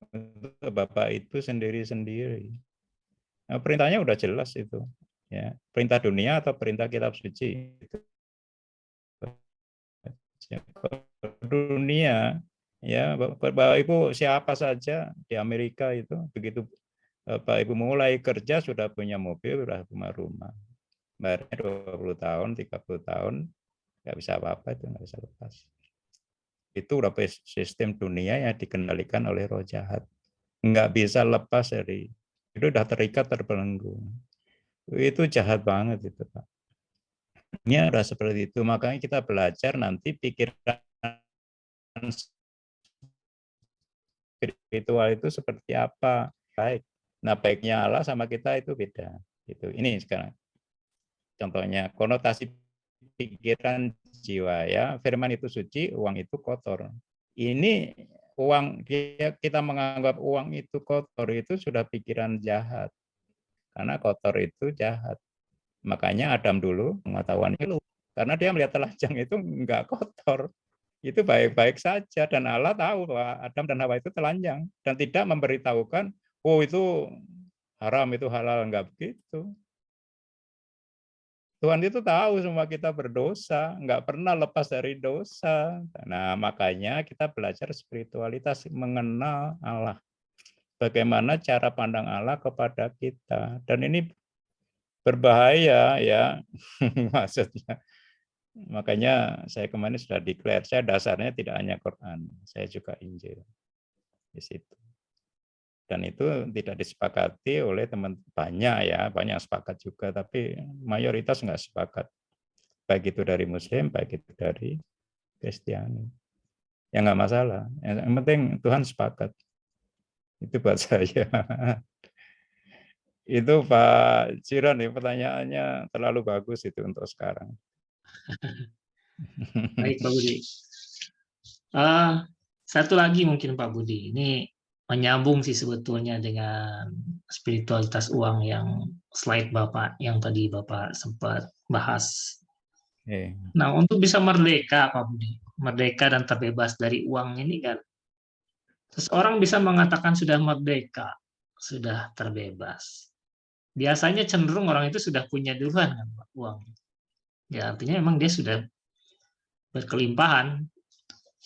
untuk Bapak itu sendiri-sendiri. Nah, perintahnya udah jelas itu. Ya, perintah dunia atau perintah kitab suci. Dunia, ya Bapak Ibu siapa saja di Amerika itu begitu Bapak Ibu mulai kerja sudah punya mobil, sudah punya rumah. Bayarnya 20 tahun, 30 tahun, nggak bisa apa-apa itu, nggak bisa lepas. Itu udah sistem dunia yang dikendalikan oleh roh jahat. Nggak bisa lepas dari itu, udah terikat terbelenggu. Itu jahat banget itu, Pak. Ini udah seperti itu, makanya kita belajar nanti pikiran spiritual itu seperti apa. Baik. Nah, baiknya Allah sama kita itu beda. Gitu. Ini sekarang contohnya konotasi pikiran jiwa ya. Firman itu suci, uang itu kotor. Ini uang kita menganggap uang itu kotor itu sudah pikiran jahat. Karena kotor itu jahat. Makanya Adam dulu pengetahuan itu karena dia melihat telanjang itu enggak kotor. Itu baik-baik saja dan Allah tahu bahwa Adam dan Hawa itu telanjang dan tidak memberitahukan, oh itu haram, itu halal, enggak begitu. Tuhan itu tahu semua kita berdosa, enggak pernah lepas dari dosa. Nah, makanya kita belajar spiritualitas, mengenal Allah. Bagaimana cara pandang Allah kepada kita. Dan ini berbahaya ya, maksudnya. Makanya saya kemarin sudah declare, saya dasarnya tidak hanya Quran, saya juga Injil. Di situ. Dan itu tidak disepakati oleh teman banyak ya, banyak sepakat juga, tapi mayoritas nggak sepakat. Baik itu dari Muslim, baik itu dari Kristiani. Ya nggak masalah. Yang penting Tuhan sepakat. Itu buat saya. Itu Pak Jiran ya, pertanyaannya terlalu bagus itu untuk sekarang. Baik, Pak Budi. Satu lagi mungkin Pak Budi, ini menyambung sih sebetulnya dengan spiritualitas uang yang slide Bapak, yang tadi Bapak sempat bahas. Nah, untuk bisa merdeka Pak Budi, merdeka dan terbebas dari uang ini kan, seseorang bisa mengatakan sudah merdeka, sudah terbebas. Biasanya cenderung orang itu sudah punya duluan kan Pak, uang. Ya artinya memang dia sudah berkelimpahan.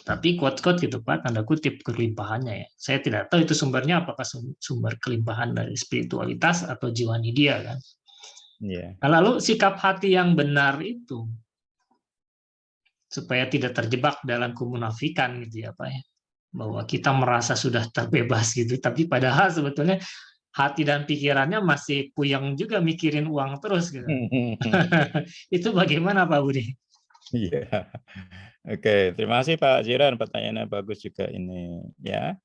Tapi quote-quote gitu Pak, tanda kutip kelimpahannya ya. Saya tidak tahu itu sumbernya apakah sumber kelimpahan dari spiritualitas atau jiwani dia kan. Yeah. Nah, lalu sikap hati yang benar itu supaya tidak terjebak dalam kemunafikan gitu ya Pak ya. Bahwa kita merasa sudah terbebas gitu, tapi padahal sebetulnya hati dan pikirannya masih puyeng juga mikirin uang terus gitu. Itu bagaimana Pak Budi? Iya. Oke, terima kasih Pak Jiran, pertanyaannya bagus juga ini ya.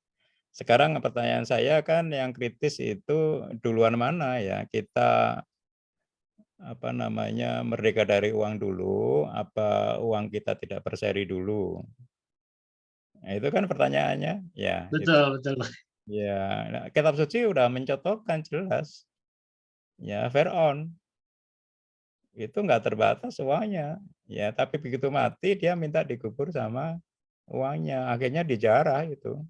Sekarang pertanyaan saya kan yang kritis itu duluan mana ya? Kita apa namanya merdeka dari uang dulu, apa uang kita tidak berseri dulu? Nah, itu kan pertanyaannya. Ya, itu. Betul, betul. Ya, nah, kitab suci udah mencontohkan jelas. Ya, fair on. Itu nggak terbatas uangnya. Ya, tapi begitu mati dia minta dikubur sama uangnya. Akhirnya dijarah itu.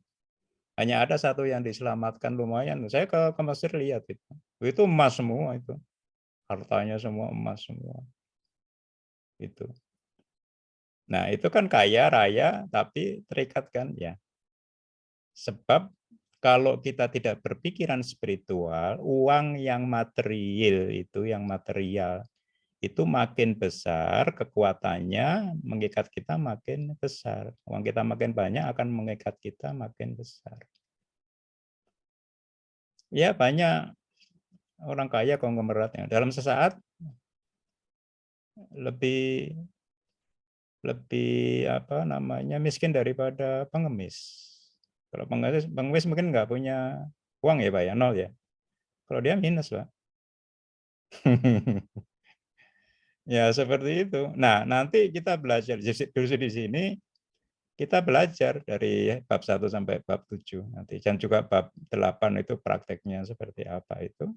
Hanya ada satu yang diselamatkan lumayan. Saya ke Mesir lihat itu. Itu emas semua itu. Hartanya semua emas semua. Itu. Nah, itu kan kaya raya tapi terikat kan ya. Sebab kalau kita tidak berpikiran spiritual, uang yang material itu makin besar kekuatannya mengikat kita makin besar. Uang kita makin banyak akan mengikat kita makin besar. Ya banyak orang kaya konglomeratnya dalam sesaat lebih apa namanya miskin daripada pengemis. Kalau pengemis mungkin nggak punya uang ya Pak ya, nol ya. Kalau dia minus Pak. Ya seperti itu. Nah nanti kita belajar di sini kita belajar dari bab 1 sampai bab 7 nanti dan juga bab 8 itu prakteknya seperti apa itu.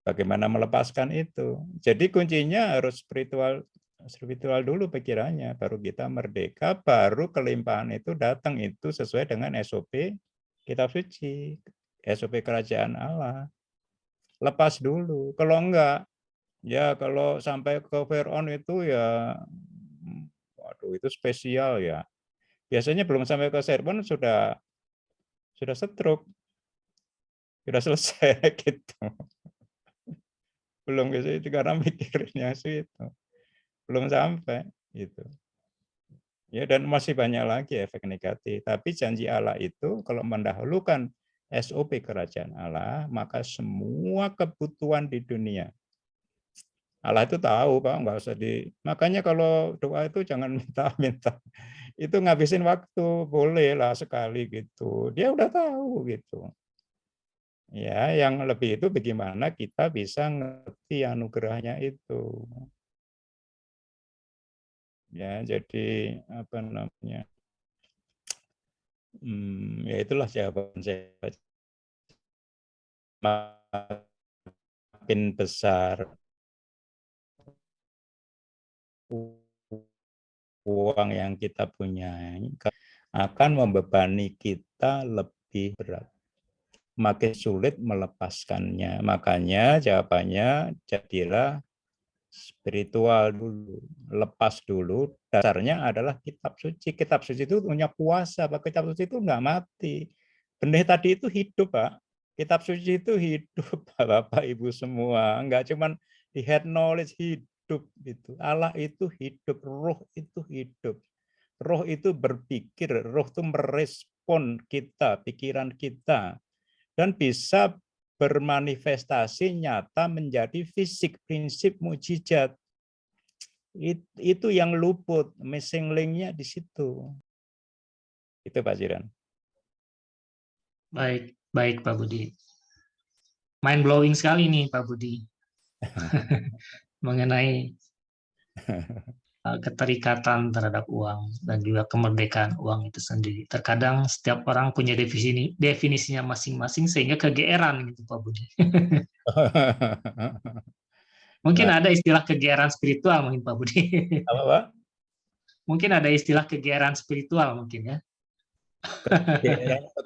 Bagaimana melepaskan itu. Jadi kuncinya harus spiritual dulu pikirannya, baru kita merdeka, baru kelimpahan itu datang, itu sesuai dengan SOP kitab suci, SOP kerajaan Allah. Lepas dulu. Kalau enggak, ya kalau sampai ke Firaun itu ya, waduh itu spesial ya. Biasanya belum sampai ke Serpon sudah stroke, sudah selesai gitu. Belum ke situ karena mikirnya itu belum sampai gitu. Ya dan masih banyak lagi efek negatif. Tapi janji Allah itu kalau mendahulukan SOP kerajaan Allah, maka semua kebutuhan di dunia Allah itu tahu, Pak, nggak usah makanya kalau doa itu jangan minta-minta. Itu ngabisin waktu, bolehlah sekali gitu. Dia udah tahu gitu. Ya, yang lebih itu bagaimana kita bisa ngerti anugerahnya itu. Ya, jadi apa namanya? Ya itulah jawaban saya. Makin besar uang yang kita punya akan membebani kita lebih berat. Makin sulit melepaskannya. Makanya jawabannya jadilah spiritual dulu, lepas dulu. Dasarnya adalah kitab suci. Kitab suci itu punya kuasa, Pak. Kitab suci itu enggak mati. Benih tadi itu hidup, Pak. Kitab suci itu hidup, Bapak Ibu semua. Enggak cuman di head knowledge, hidup gitu. Allah itu hidup, roh itu hidup. Roh itu berpikir, roh itu merespon kita, pikiran kita, dan bisa bermanifestasi nyata menjadi fisik, prinsip, mujizat. Itu yang luput, missing link-nya di situ. Itu Pak Jiran. Baik, baik Pak Budi. Mind blowing sekali nih Pak Budi mengenai keterikatan terhadap uang dan juga kemerdekaan uang itu sendiri. Terkadang setiap orang punya definisinya masing-masing sehingga kegeeran gitu Pak Budi. Mungkin ada istilah kegeeran spiritual mungkin Pak Budi. Apa Pak? Mungkin ada istilah kegeeran spiritual mungkin ya.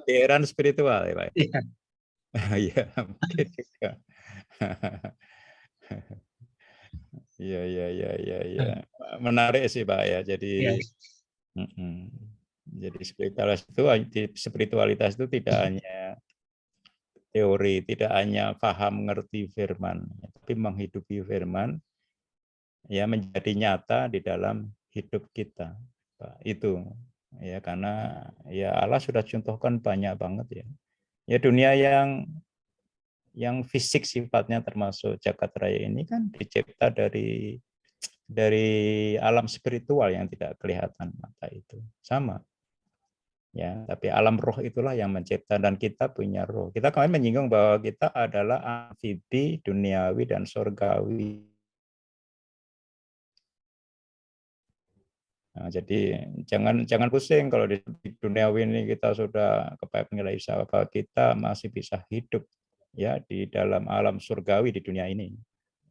Kegeeran spiritual ya Pak. Iya. Iya, mungkin juga. Iya. Menarik sih Pak ya. Jadi jadi spiritualitas itu tidak hanya teori, tidak hanya paham mengerti firman, tapi menghidupi firman ya menjadi nyata di dalam hidup kita. Pak. Itu ya karena ya Allah sudah contohkan banyak banget ya. Ya dunia yang fisik sifatnya termasuk jagat raya ini kan dicipta dari alam spiritual yang tidak kelihatan mata itu. Sama. Ya, tapi alam roh itulah yang mencipta dan kita punya roh. Kita kemarin menyinggung bahwa kita adalah amfibi, duniawi dan surgawi. Nah, jadi jangan pusing kalau di duniawi ini kita sudah kepepet nilai usaha, bahwa kita masih bisa hidup ya di dalam alam surgawi di dunia ini.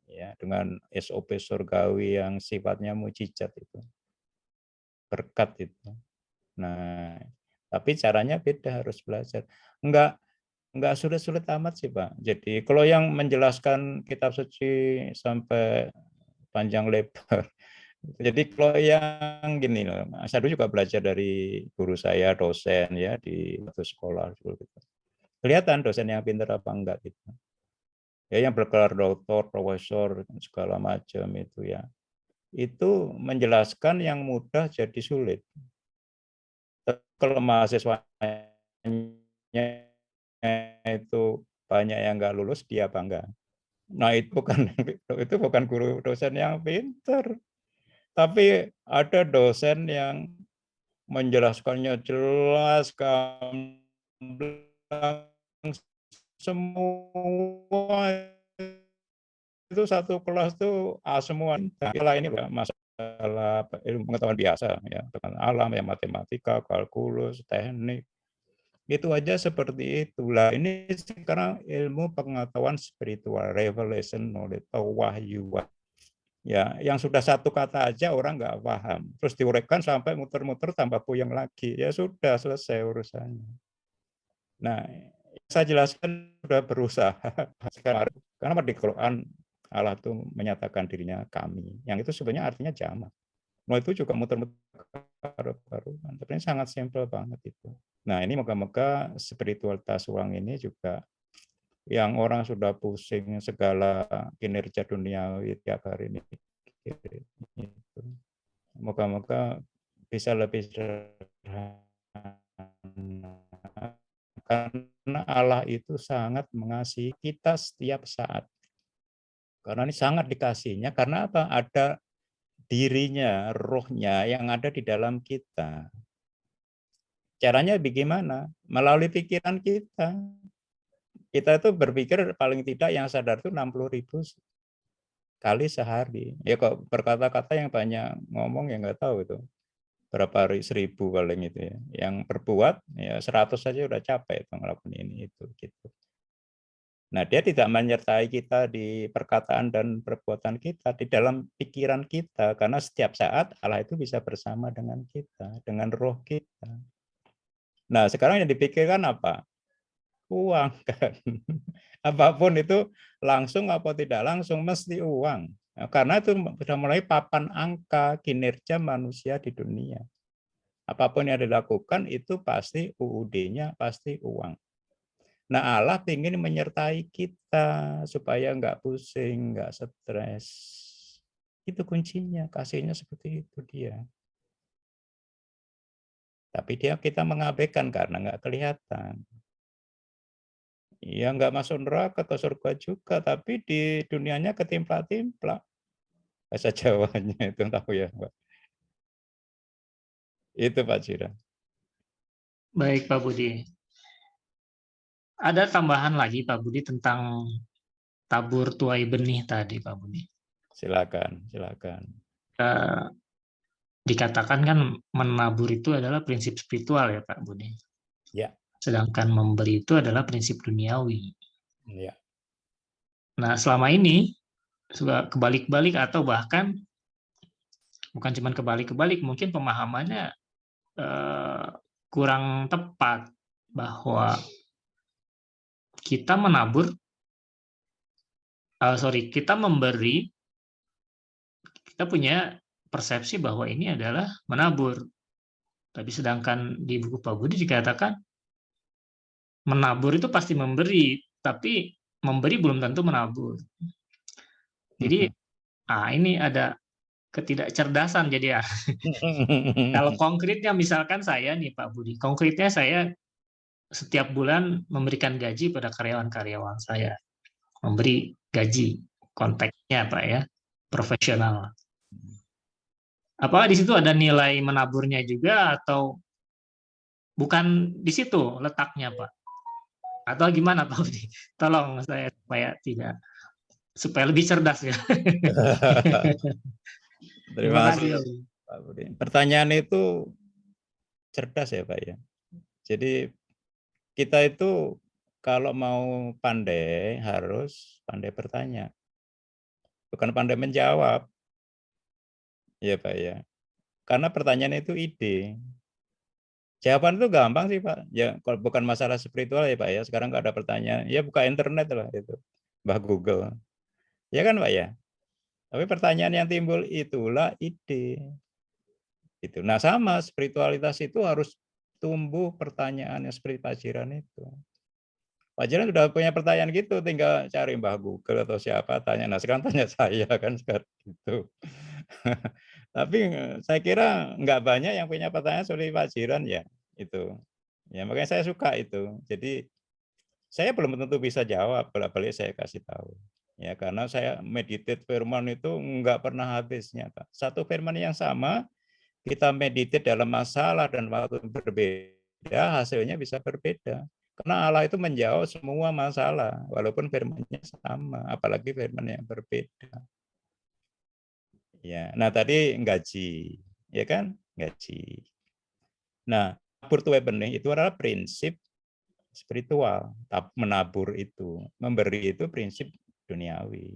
Ya, dengan SOP surgawi yang sifatnya mujizat itu. Berkat itu. Nah, tapi caranya beda, harus belajar. Enggak sulit-sulit amat sih, Pak. Jadi kalau yang menjelaskan kitab suci sampai panjang lebar. Jadi kalau yang gini loh, saya dulu juga belajar dari guru saya, dosen ya di waktu sekolah gitu. Kelihatan dosen yang pintar apa enggak gitu. Ya yang bergelar doktor, profesor segala macam itu ya. Itu menjelaskan yang mudah jadi sulit. Kalau mahasiswanya itu banyak yang nggak lulus, dia bangga. Nah itu bukan guru dosen yang pintar, tapi ada dosen yang menjelaskannya jelas, gamblang, semua itu satu kelas tuh A semua. Masalah ini masalah ilmu pengetahuan biasa ya, dengan alam, ya matematika, kalkulus, teknik. Itu aja seperti itulah. Ini sekarang ilmu pengetahuan spiritual, revelation knowledge, atau wahyu. Ya, yang sudah satu kata aja orang nggak paham. Terus diuraikan sampai muter-muter tambah puyeng lagi. Ya sudah selesai urusannya. Nah, saya jelaskan sudah berusaha sekarang karena di Quran Allah itu menyatakan dirinya kami. Yang itu sebenarnya artinya jamak. Mau itu juga muter-muter baru-baruan. Tapi ini sangat simpel banget itu. Nah, ini moga-moga spiritualitas uang ini juga yang orang sudah pusing segala kinerja duniawi tiap hari ini. Moga-moga bisa lebih sederhana. Karena Allah itu sangat mengasihi kita setiap saat. Karena ini sangat dikasihnya, karena apa? Ada dirinya, rohnya yang ada di dalam kita. Caranya bagaimana? Melalui pikiran kita. Kita itu berpikir paling tidak yang sadar itu 60.000 kali sehari. Ya kok berkata-kata yang banyak ngomong ya nggak tahu itu. Berapa hari 1.000 paling itu ya. Yang berbuat ya 100 saja udah capek itu ngelakuin ini itu gitu. Nah, dia tidak menyertai kita di perkataan dan perbuatan kita, di dalam pikiran kita, karena setiap saat Allah itu bisa bersama dengan kita, dengan roh kita. Nah, sekarang yang dipikirkan apa? Uang kan. Apapun itu langsung atau tidak langsung mesti uang. Nah, karena itu sudah mulai papan angka kinerja manusia di dunia. Apapun yang dilakukan itu pasti UUD-nya pasti uang. Nah, Allah ingin menyertai kita supaya nggak pusing, nggak stres. Itu kuncinya, kasihnya seperti itu dia. Tapi kita mengabaikan karena nggak kelihatan. Ya nggak masuk neraka ke surga juga, tapi di dunianya ketimpa-timpa. Bahasa Jawanya itu tahu ya, Mbak. Itu Pak Cira. Baik, Pak Budi. Ada tambahan lagi, Pak Budi, tentang tabur tuai benih tadi, Pak Budi. Silakan, silakan. Eh, Dikatakan kan menabur itu adalah prinsip spiritual ya, Pak Budi. Ya, Sedangkan memberi itu adalah prinsip duniawi. ya. Nah, selama ini sudah kebalik-balik atau bahkan bukan cuma kebalik-kebalik, mungkin pemahamannya eh, kurang tepat bahwa kita menabur, kita memberi, kita punya persepsi bahwa ini adalah menabur. Tapi sedangkan di buku Pak Budi dikatakan menabur itu pasti memberi, tapi memberi belum tentu menabur. Jadi, ini ada ketidakcerdasan. Jadi ya, kalau konkretnya misalkan saya nih Pak Budi, konkretnya saya setiap bulan memberikan gaji pada karyawan-karyawan saya, memberi gaji, konteksnya Pak ya, profesional. Apakah di situ ada nilai menaburnya juga atau bukan di situ letaknya Pak? Atau gimana Pak Budi? Tolong saya supaya lebih cerdas ya. Terima Terima kasih. kasih Pak Budi. Pertanyaan itu cerdas ya Pak ya. Jadi kita itu kalau mau pandai harus pandai bertanya, bukan pandai menjawab, ya Pak ya. Karena pertanyaan itu ide. Jawaban itu gampang sih Pak. Ya kalau bukan masalah spiritual ya Pak ya. Sekarang nggak ada pertanyaan, ya buka internet lah itu, Mbah Google. Ya kan Pak ya. Tapi pertanyaan yang timbul itulah ide. Itu. Nah sama spiritualitas itu harus tumbuh pertanyaan yang seperti Pak Jiran itu. Pak Jiran sudah punya pertanyaan gitu, tinggal cari Mbah Google atau siapa tanya. Nah sekarang tanya saya kan sekarang gitu. Tapi saya kira nggak banyak yang punya pertanyaan seperti Pak Jiran ya itu. Ya makanya saya suka itu. Jadi saya belum tentu bisa jawab, bolak-balik saya kasih tahu. Ya karena saya meditate firman itu nggak pernah habisnya, Pak. Satu firman yang sama kita meditate dalam masalah dan waktu berbeda, hasilnya bisa berbeda. Karena Allah itu menjawab semua masalah, walaupun firman-Nya sama, apalagi firman yang berbeda. Ya, nah tadi gaji, ya kan? Gaji. Nah, tabur tuai benih itu adalah prinsip spiritual, menabur itu. Memberi itu prinsip duniawi.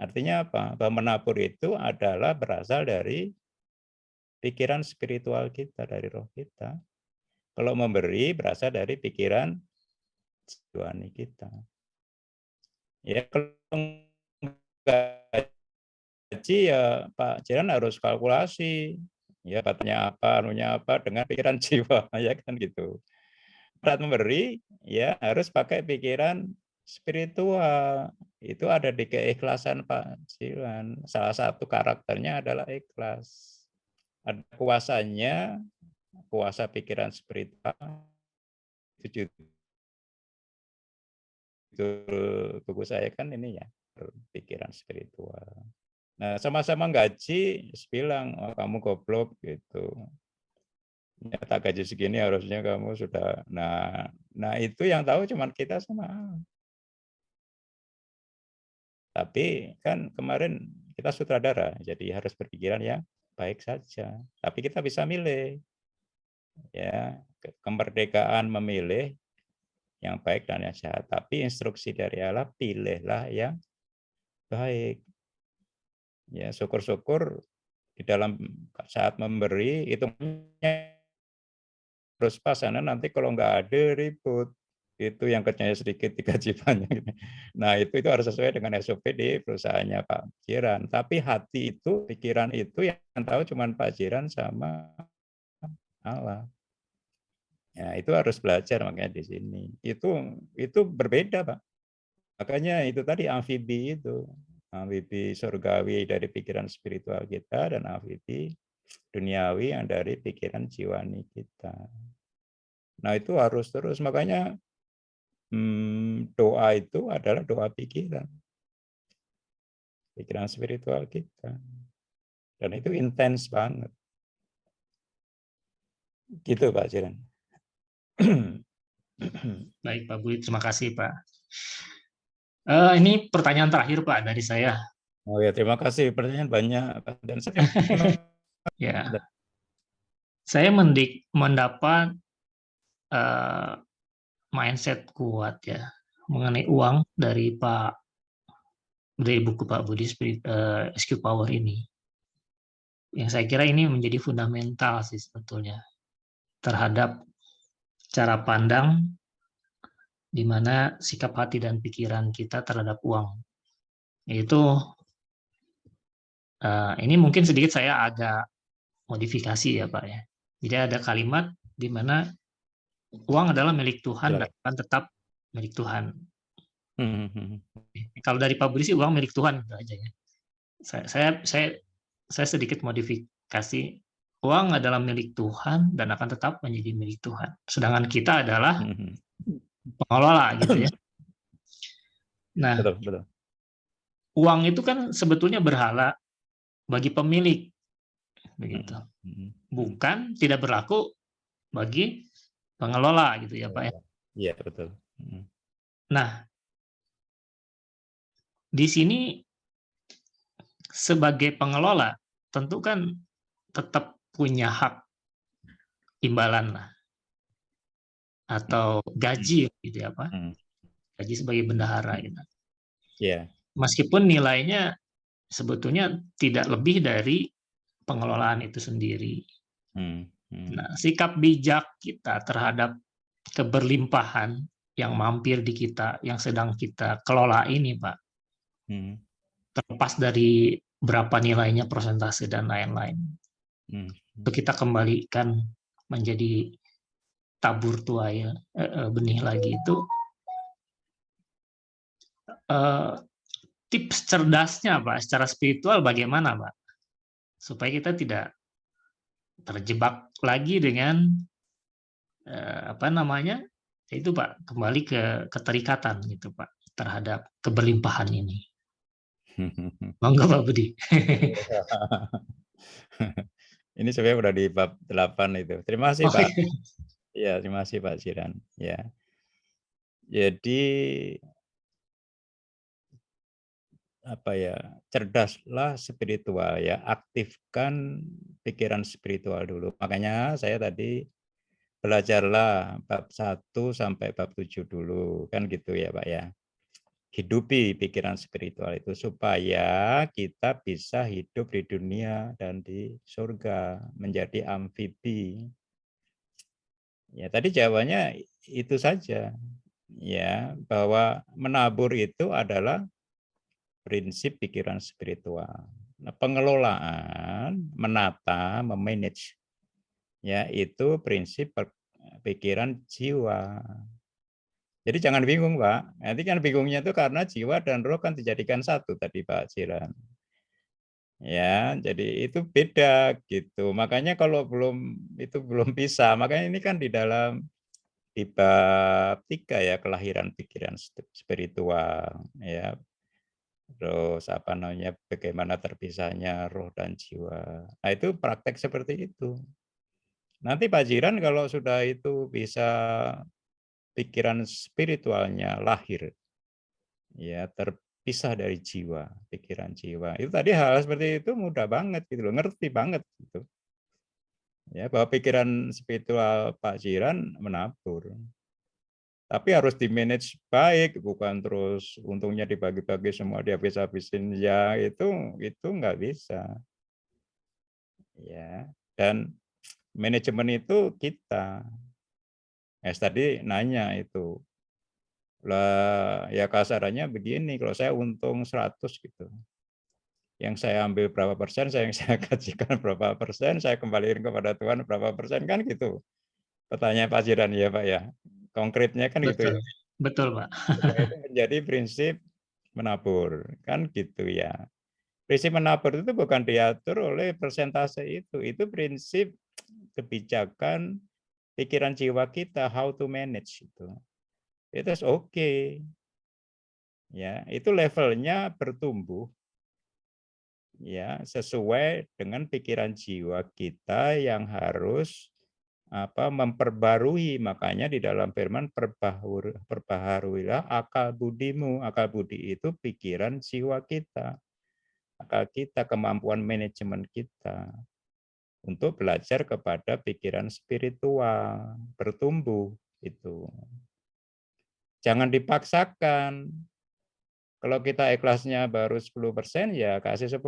Artinya apa? Bahwa menabur itu adalah berasal dari pikiran spiritual kita, dari roh kita. Kalau memberi berasal dari pikiran jiwani kita. Ya kalau gaji ya Pak Jiran harus kalkulasi. Ya katanya apa, anunya apa dengan pikiran jiwa, ya kan gitu. Saat memberi ya harus pakai pikiran spiritual. Itu ada di keikhlasan Pak Jiran. Salah satu karakternya adalah ikhlas. Ada kuasanya, kuasa pikiran spiritual. Itu buku saya kan ini ya, pikiran spiritual. Nah, sama-sama gaji, bilang, oh, kamu goblok gitu. Nyata gaji segini harusnya kamu sudah. Nah itu yang tahu cuma kita sama Allah. Tapi kan kemarin kita sutradara, jadi harus berpikiran yang baik saja. Tapi kita bisa milih, ya kemerdekaan memilih yang baik dan yang jahat. Tapi instruksi dari Allah, pilihlah yang baik. Ya syukur-syukur di dalam saat memberi itu terus pas sana nanti kalau nggak ada ribut itu yang kerjanya sedikit digaji banyak. Nah itu harus sesuai dengan SOP di perusahaannya Pak Jiran. Tapi hati itu, pikiran itu yang tahu cuma Pak Jiran sama Allah. Ya itu harus belajar makanya di sini. Itu berbeda Pak. Makanya itu tadi amfibi itu. Amfibi surgawi dari pikiran spiritual kita dan amfibi duniawi yang dari pikiran jiwani kita. Nah itu harus terus, makanya doa itu adalah doa pikiran spiritual kita. Dan itu intens banget. Gitu Pak Jiran. Baik Pak Budi, terima kasih Pak. Ini pertanyaan terakhir Pak dari saya. Oh ya, terima kasih. Pertanyaan banyak. Dan Ya, saya mendapat mindset kuat ya mengenai uang dari buku Pak Budi SQ Power ini. Yang saya kira ini menjadi fundamental sih sebetulnya terhadap cara pandang di mana sikap hati dan pikiran kita terhadap uang. Itu ini mungkin sedikit saya agak modifikasi ya Pak ya. Jadi ada kalimat di mana uang adalah milik Tuhan dan akan tetap milik Tuhan. Kalau dari Pak Budi sih uang milik Tuhan itu aja ya. Saya sedikit modifikasi, uang adalah milik Tuhan dan akan tetap menjadi milik Tuhan. Sedangkan kita adalah pengelola gitu ya. Nah, betul. Uang itu kan sebetulnya berhala bagi pemilik, begitu. Bukan tidak berlaku bagi pengelola gitu ya Pak ya. Iya betul. Nah, di sini sebagai pengelola tentu kan tetap punya hak imbalan lah atau gaji gitu ya Pak. Gaji sebagai bendahara gitu. Iya. Meskipun nilainya sebetulnya tidak lebih dari pengelolaan itu sendiri. Nah, sikap bijak kita terhadap keberlimpahan yang mampir di kita, yang sedang kita kelola ini, Pak, terlepas dari berapa nilainya, persentase, dan lain-lain, itu kita kembalikan menjadi tabur tuai benih lagi itu. Tips cerdasnya, Pak, secara spiritual bagaimana, Pak? Supaya kita tidak terjebak lagi dengan itu Pak, kembali ke keterikatan gitu Pak terhadap keberlimpahan ini. Monggo Pak Budi. Ini sebenarnya udah di bab 8 itu. Terima kasih Pak. Iya, terima kasih Pak Jiran. Ya. Jadi apa ya, cerdaslah spiritual ya, aktifkan pikiran spiritual dulu. Makanya saya tadi belajarlah bab 1 sampai bab 7 dulu, kan gitu ya Pak ya. Hidupi pikiran spiritual itu supaya kita bisa hidup di dunia dan di surga, menjadi amfibi. Ya tadi jawabannya itu saja, ya bahwa menabur itu adalah prinsip pikiran spiritual. Nah, pengelolaan, menata, memanage, ya itu prinsip pikiran jiwa. Jadi jangan bingung, Pak. Nanti kan bingungnya itu karena jiwa dan roh kan dijadikan satu tadi Pak Jiran. Ya, jadi itu beda gitu. Makanya kalau belum bisa. Makanya ini kan di bab 3 ya kelahiran pikiran spiritual ya. Terus apa namanya bagaimana terpisahnya roh dan jiwa. Nah, itu praktek seperti itu. Nanti Pak Jiran kalau sudah itu bisa pikiran spiritualnya lahir, ya terpisah dari jiwa, pikiran jiwa. Itu tadi hal seperti itu mudah banget gitu loh, ngerti banget gitu. Ya, bahwa pikiran spiritual Pak Jiran menabur. Tapi harus di-manage baik, bukan terus untungnya dibagi-bagi semua dihabis-habisin ya itu nggak bisa. Ya, dan manajemen itu kita. Tadi nanya itu, lah ya kasarannya begini, kalau saya untung 100 gitu. Yang saya ambil berapa persen, yang saya gajikan berapa persen, saya kembaliin kepada Tuhan berapa persen, kan gitu. Pertanyaan Pak Jiran ya Pak ya. Konkretnya kan gitu Betul, ya. betul Pak. Supaya itu menjadi prinsip menabur, kan gitu ya. Prinsip menabur itu bukan diatur oleh persentase itu prinsip kebijakan pikiran jiwa kita, how to manage itu. Itu oke. Ya, itu levelnya bertumbuh ya sesuai dengan pikiran jiwa kita yang harus memperbarui. Makanya di dalam firman perbaharuilah akal budimu. Akal budi itu pikiran jiwa kita, akal kita, kemampuan manajemen kita untuk belajar kepada pikiran spiritual, bertumbuh itu. Jangan dipaksakan. Kalau kita ikhlasnya baru 10%, ya kasih 10%.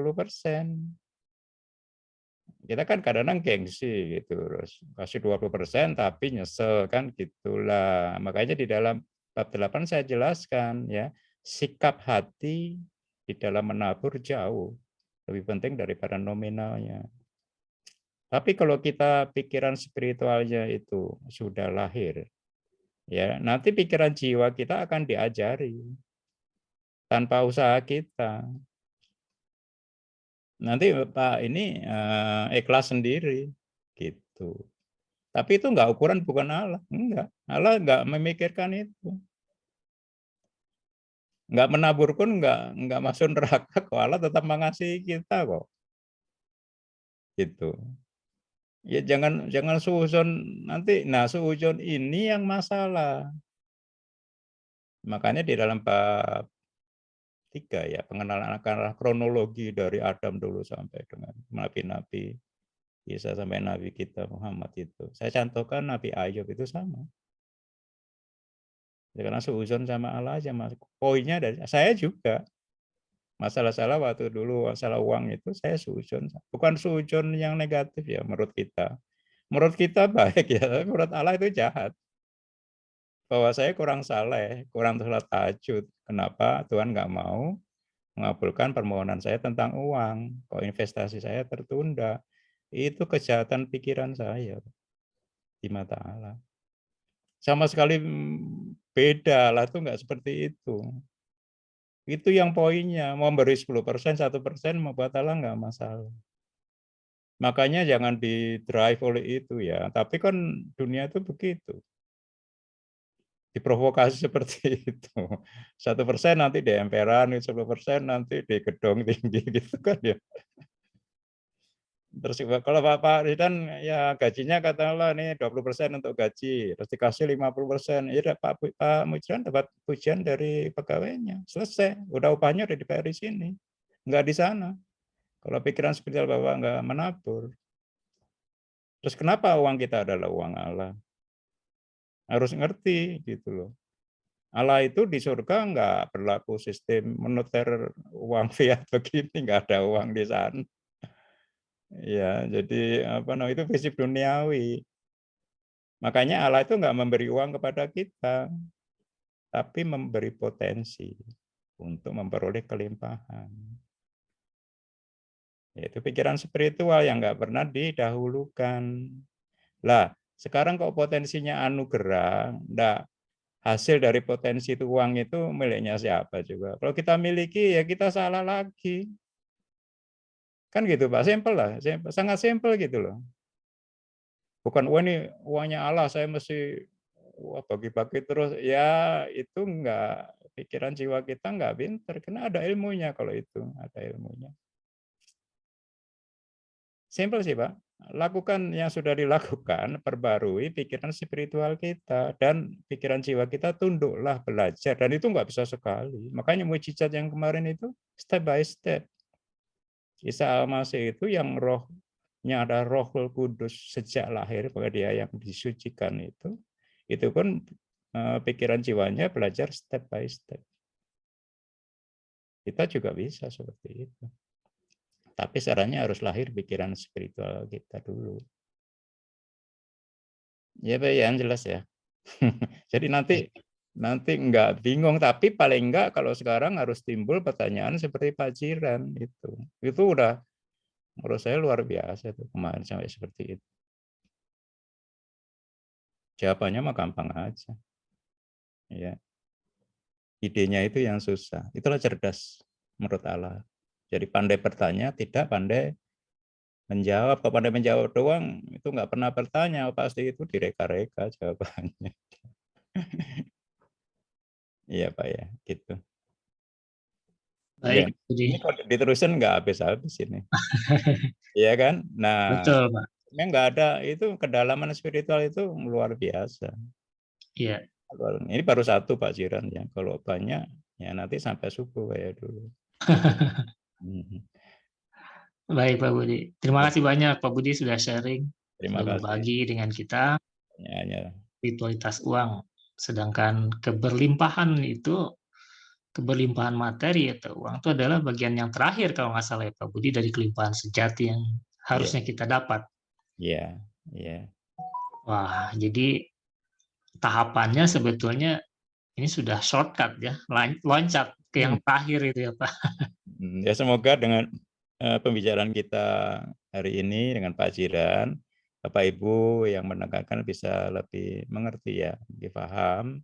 Kita kan kadang-kadang gengsi gitu, terus kasih 20% tapi nyesel kan gitulah. Makanya di dalam bab 8 saya jelaskan ya, sikap hati di dalam menabur jauh lebih penting daripada nominalnya. Tapi kalau kita pikiran spiritualnya itu sudah lahir, ya nanti pikiran jiwa kita akan diajari tanpa usaha kita. Nanti Pak ini ikhlas sendiri gitu. Tapi itu enggak ukuran bukan Allah, enggak. Allah enggak memikirkan itu. Enggak menabur pun enggak masuk neraka kok, Allah tetap mengasihi kita kok. Gitu. Ya jangan jangan suudzon nanti, nah suudzon ini yang masalah. Makanya di dalam bab 3 ya, pengenalan akan kronologi dari Adam dulu sampai dengan nabi-nabi, Isa sampai nabi kita Muhammad itu. Saya contohkan Nabi Ayub itu sama. Ya karena suudzon sama Allah aja Mas. Poinnya dari saya juga. Masalah-salah waktu dulu masalah uang itu saya suudzon. Bukan suudzon yang negatif ya menurut kita. Menurut kita baik ya, tapi menurut Allah itu jahat. Bahwa saya kurang saleh, kurang sholat tahajud. Kenapa Tuhan nggak mau mengabulkan permohonan saya tentang uang? Kok investasi saya tertunda? Itu kejahatan pikiran saya di mata Allah. Sama sekali beda, Allah itu nggak seperti itu. Itu yang poinnya, mau beri 10%, 1% membuat Allah nggak masalah. Makanya jangan di-drive oleh itu ya, tapi kan dunia itu begitu. Diprovokasi seperti itu. 1% nanti di emperan, 10% nanti di gedung tinggi gitu kan ya. Terus kalau Pak Ridan ya gajinya katakanlah nih 20% untuk gaji, terus dikasih 50%, ya Pak Mujran dapat pujian dari pegawainya, selesai, udah upahnya udah dibayar di sini, nggak di sana. Kalau pikiran spiritual Bapak nggak menabur. Terus kenapa uang kita adalah uang Allah? harus ngerti gitu loh. Allah itu di surga nggak berlaku sistem moneter uang fiat begini, nggak ada uang di sana. Ya, jadi apa namanya itu prinsip duniawi. Makanya Allah itu nggak memberi uang kepada kita, tapi memberi potensi untuk memperoleh kelimpahan. Yaitu pikiran spiritual yang nggak pernah didahulukan. Lah, sekarang kok potensinya anugerah, enggak, hasil dari potensi itu uang itu miliknya siapa juga. Kalau kita miliki ya kita salah lagi. Kan gitu Pak, simpel lah, sangat simpel gitu loh. Bukan, wah ini uangnya Allah, saya mesti bagi-bagi terus. Ya itu enggak, pikiran jiwa kita enggak pinter, karena ada ilmunya kalau itu, ada ilmunya. Simpel sih Pak, lakukan yang sudah dilakukan, perbarui pikiran spiritual kita, dan pikiran jiwa kita tunduklah belajar, dan itu nggak bisa sekali. Makanya mujizat yang kemarin itu step by step. Isa Al-Masih itu yang rohnya ada Rohul Kudus sejak lahir, pada dia yang disucikan itu pun pikiran jiwanya belajar step by step. Kita juga bisa seperti itu. Tapi sarannya harus lahir pikiran spiritual kita dulu. Ya Pak, yang jelas ya. Jadi nanti nggak bingung, tapi paling enggak kalau sekarang harus timbul pertanyaan seperti Pak Jiran itu. Itu udah menurut saya luar biasa tuh kemarin sampai seperti itu. Jawabannya mah gampang aja. Ya. Idenya itu yang susah. Itulah cerdas menurut Allah. Jadi pandai bertanya, tidak pandai menjawab. Kalau pandai menjawab doang, itu nggak pernah bertanya, pasti itu direka-reka jawabannya. Iya Pak ya, gitu. Iya, Baik, Budi. ini kalau diterusin nggak habis-habis ini. Iya kan? Nah, Betul, Pak. memang nggak ada, itu kedalaman spiritual itu luar biasa. Iya. Ini baru satu Pak Jiran ya. Kalau banyak, ya nanti sampai subuh kayak dulu. Baik, Pak Budi. Terima Ya, kasih banyak, Pak Budi, sudah sharing, terima sudah kasih. berbagi dengan kita Ya. spiritualitas uang. Sedangkan keberlimpahan itu, keberlimpahan materi atau uang itu adalah bagian yang terakhir kalau nggak salah ya, Pak Budi, dari kelimpahan sejati yang Iya, harusnya kita dapat. iya, iya. Wah, jadi tahapannya sebetulnya ini sudah shortcut ya, loncat ke yang terakhir itu ya, Pak. Ya semoga dengan pembicaraan kita hari ini dengan Pak Jiran, Bapak Ibu yang mendengarkan bisa lebih mengerti ya, lebih paham,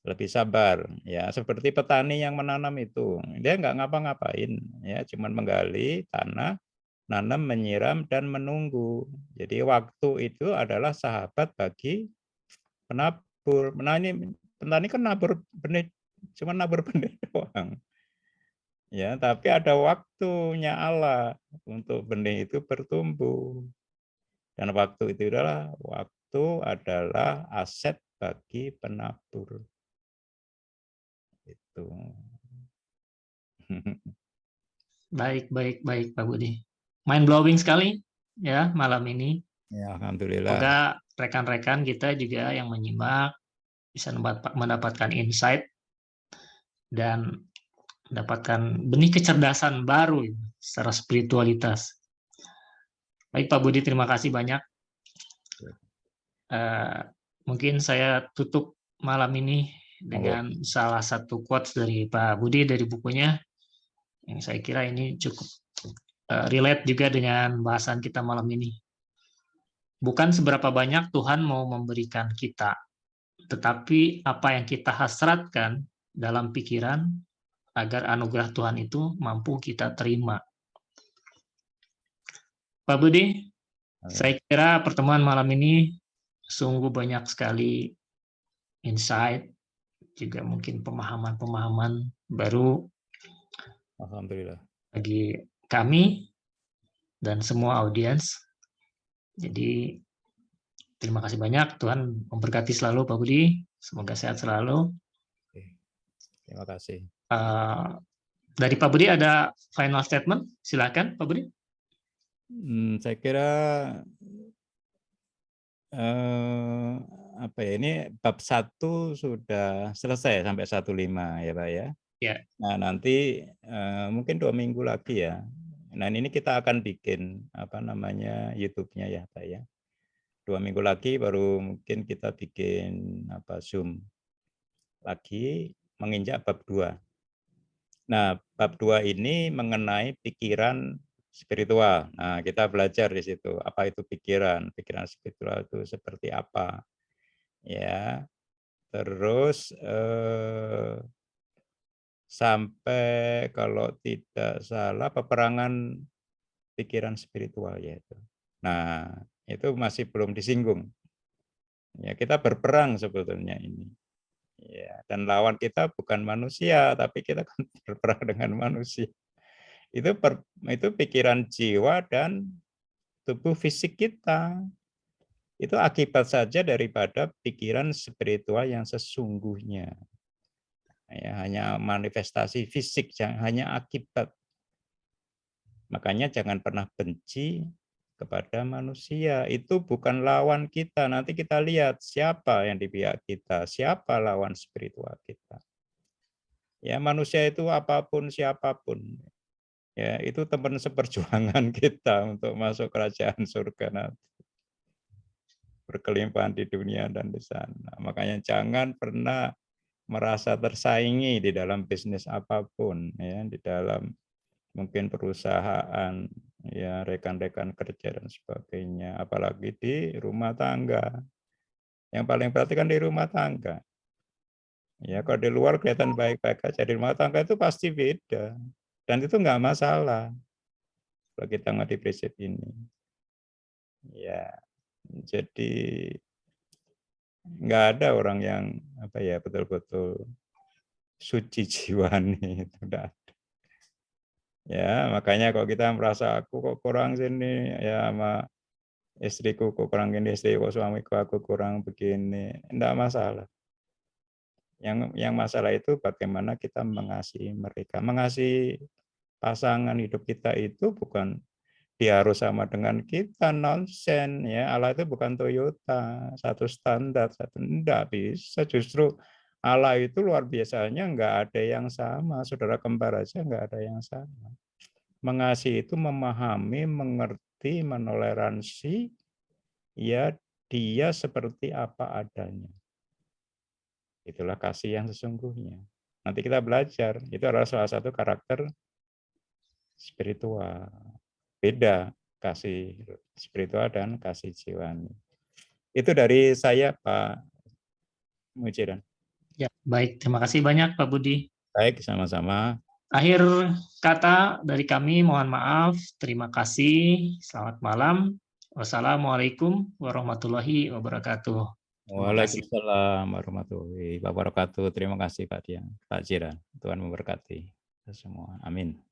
lebih sabar ya. Seperti petani yang menanam itu, dia nggak ngapa-ngapain ya, cuman menggali tanah, nanam, menyiram dan menunggu. Jadi waktu itu adalah sahabat bagi penabur. Petani kan nabur benih, cuma nabur benih doang. Ya, tapi ada waktunya Allah untuk benih itu bertumbuh. Dan waktu itu adalah aset bagi penabur. Itu. Baik, baik, baik, Pak Budi. Mind blowing sekali ya malam ini. Ya, alhamdulillah. Semoga rekan-rekan kita juga yang menyimak bisa mendapatkan insight dan mendapatkan benih kecerdasan baru secara spiritualitas. Baik Pak Budi, terima kasih banyak. Mungkin saya tutup malam ini dengan salah satu quotes dari Pak Budi dari bukunya, yang saya kira ini cukup relate juga dengan bahasan kita malam ini. Bukan seberapa banyak Tuhan mau memberikan kita, tetapi apa yang kita hasratkan dalam pikiran agar anugerah Tuhan itu mampu kita terima. Pak Budi, saya kira pertemuan malam ini sungguh banyak sekali insight, juga mungkin pemahaman-pemahaman baru Alhamdulillah. bagi kami dan semua audiens. Jadi terima kasih banyak, Tuhan memberkati selalu Pak Budi, semoga sehat selalu. Terima kasih. Dari Pak Budi ada final statement, silakan Pak Budi. Saya kira apa ya, ini bab 1 sudah selesai sampai 15 ya, Pak, ya. Ya. Nah, nanti, mungkin 2 minggu lagi ya. Nah, ini kita akan bikin, apa namanya, YouTube-nya ya, Pak, ya. 2 minggu lagi baru mungkin kita bikin, apa, Zoom lagi menginjak bab 2. Nah, bab 2 ini mengenai pikiran spiritual. Nah, kita belajar di situ, apa itu pikiran, pikiran spiritual itu seperti apa, ya. Terus, sampai kalau tidak salah peperangan pikiran spiritual ya itu. Nah, itu masih belum disinggung. Ya, kita berperang sebetulnya ini. Ya, dan lawan kita bukan manusia, tapi kita kan berperang dengan manusia. Itu pikiran jiwa dan tubuh fisik kita. Itu akibat saja daripada pikiran spiritual yang sesungguhnya. Ya, hanya manifestasi fisik, hanya akibat. Makanya jangan pernah benci kepada manusia. Itu bukan lawan kita. Nanti kita lihat siapa yang di pihak kita, siapa lawan spiritual kita. Ya, manusia itu apapun, siapapun. Ya, itu teman seperjuangan kita untuk masuk kerajaan surga nanti. Berkelimpahan di dunia dan di sana. Makanya jangan pernah merasa tersaingi di dalam bisnis apapun, ya, di dalam mungkin perusahaan, ya, rekan-rekan kerja dan sebagainya, apalagi di rumah tangga. Yang paling berarti kan di rumah tangga. Ya, kalau di luar kelihatan baik-baik aja, di rumah tangga itu pasti beda. Dan itu nggak masalah kalau kita ngerti prinsip ini. Ya, jadi nggak ada orang yang apa ya betul-betul suci jiwanya itu enggak. Ya, makanya kalau kita merasa aku kok kurang sini ya sama istriku kok kurang ini, istriku suamiku aku kurang begini, enggak masalah. Yang masalah itu bagaimana kita mengasihi mereka. Mengasihi pasangan hidup kita itu bukan dia harus sama dengan kita, nonsen ya. Allah itu bukan Toyota, satu standar, satu enggak bisa. Justru Allah itu luar biasanya enggak ada yang sama. Saudara kembar aja enggak ada yang sama. Mengasihi itu memahami, mengerti, menoleransi ya dia seperti apa adanya. Itulah kasih yang sesungguhnya. Nanti kita belajar, itu adalah salah satu karakter spiritual. Beda kasih spiritual dan kasih jiwani. Itu dari saya, Pak Mujiran. Ya, baik. Terima kasih banyak, Pak Budi. Baik, sama-sama. Akhir kata dari kami, mohon maaf. Terima kasih. Selamat malam. Wassalamualaikum warahmatullahi wabarakatuh. Terima kasih. Waalaikumsalam warahmatullahi wabarakatuh. Terima kasih Pak Jiran. Tuhan memberkati semua. Amin.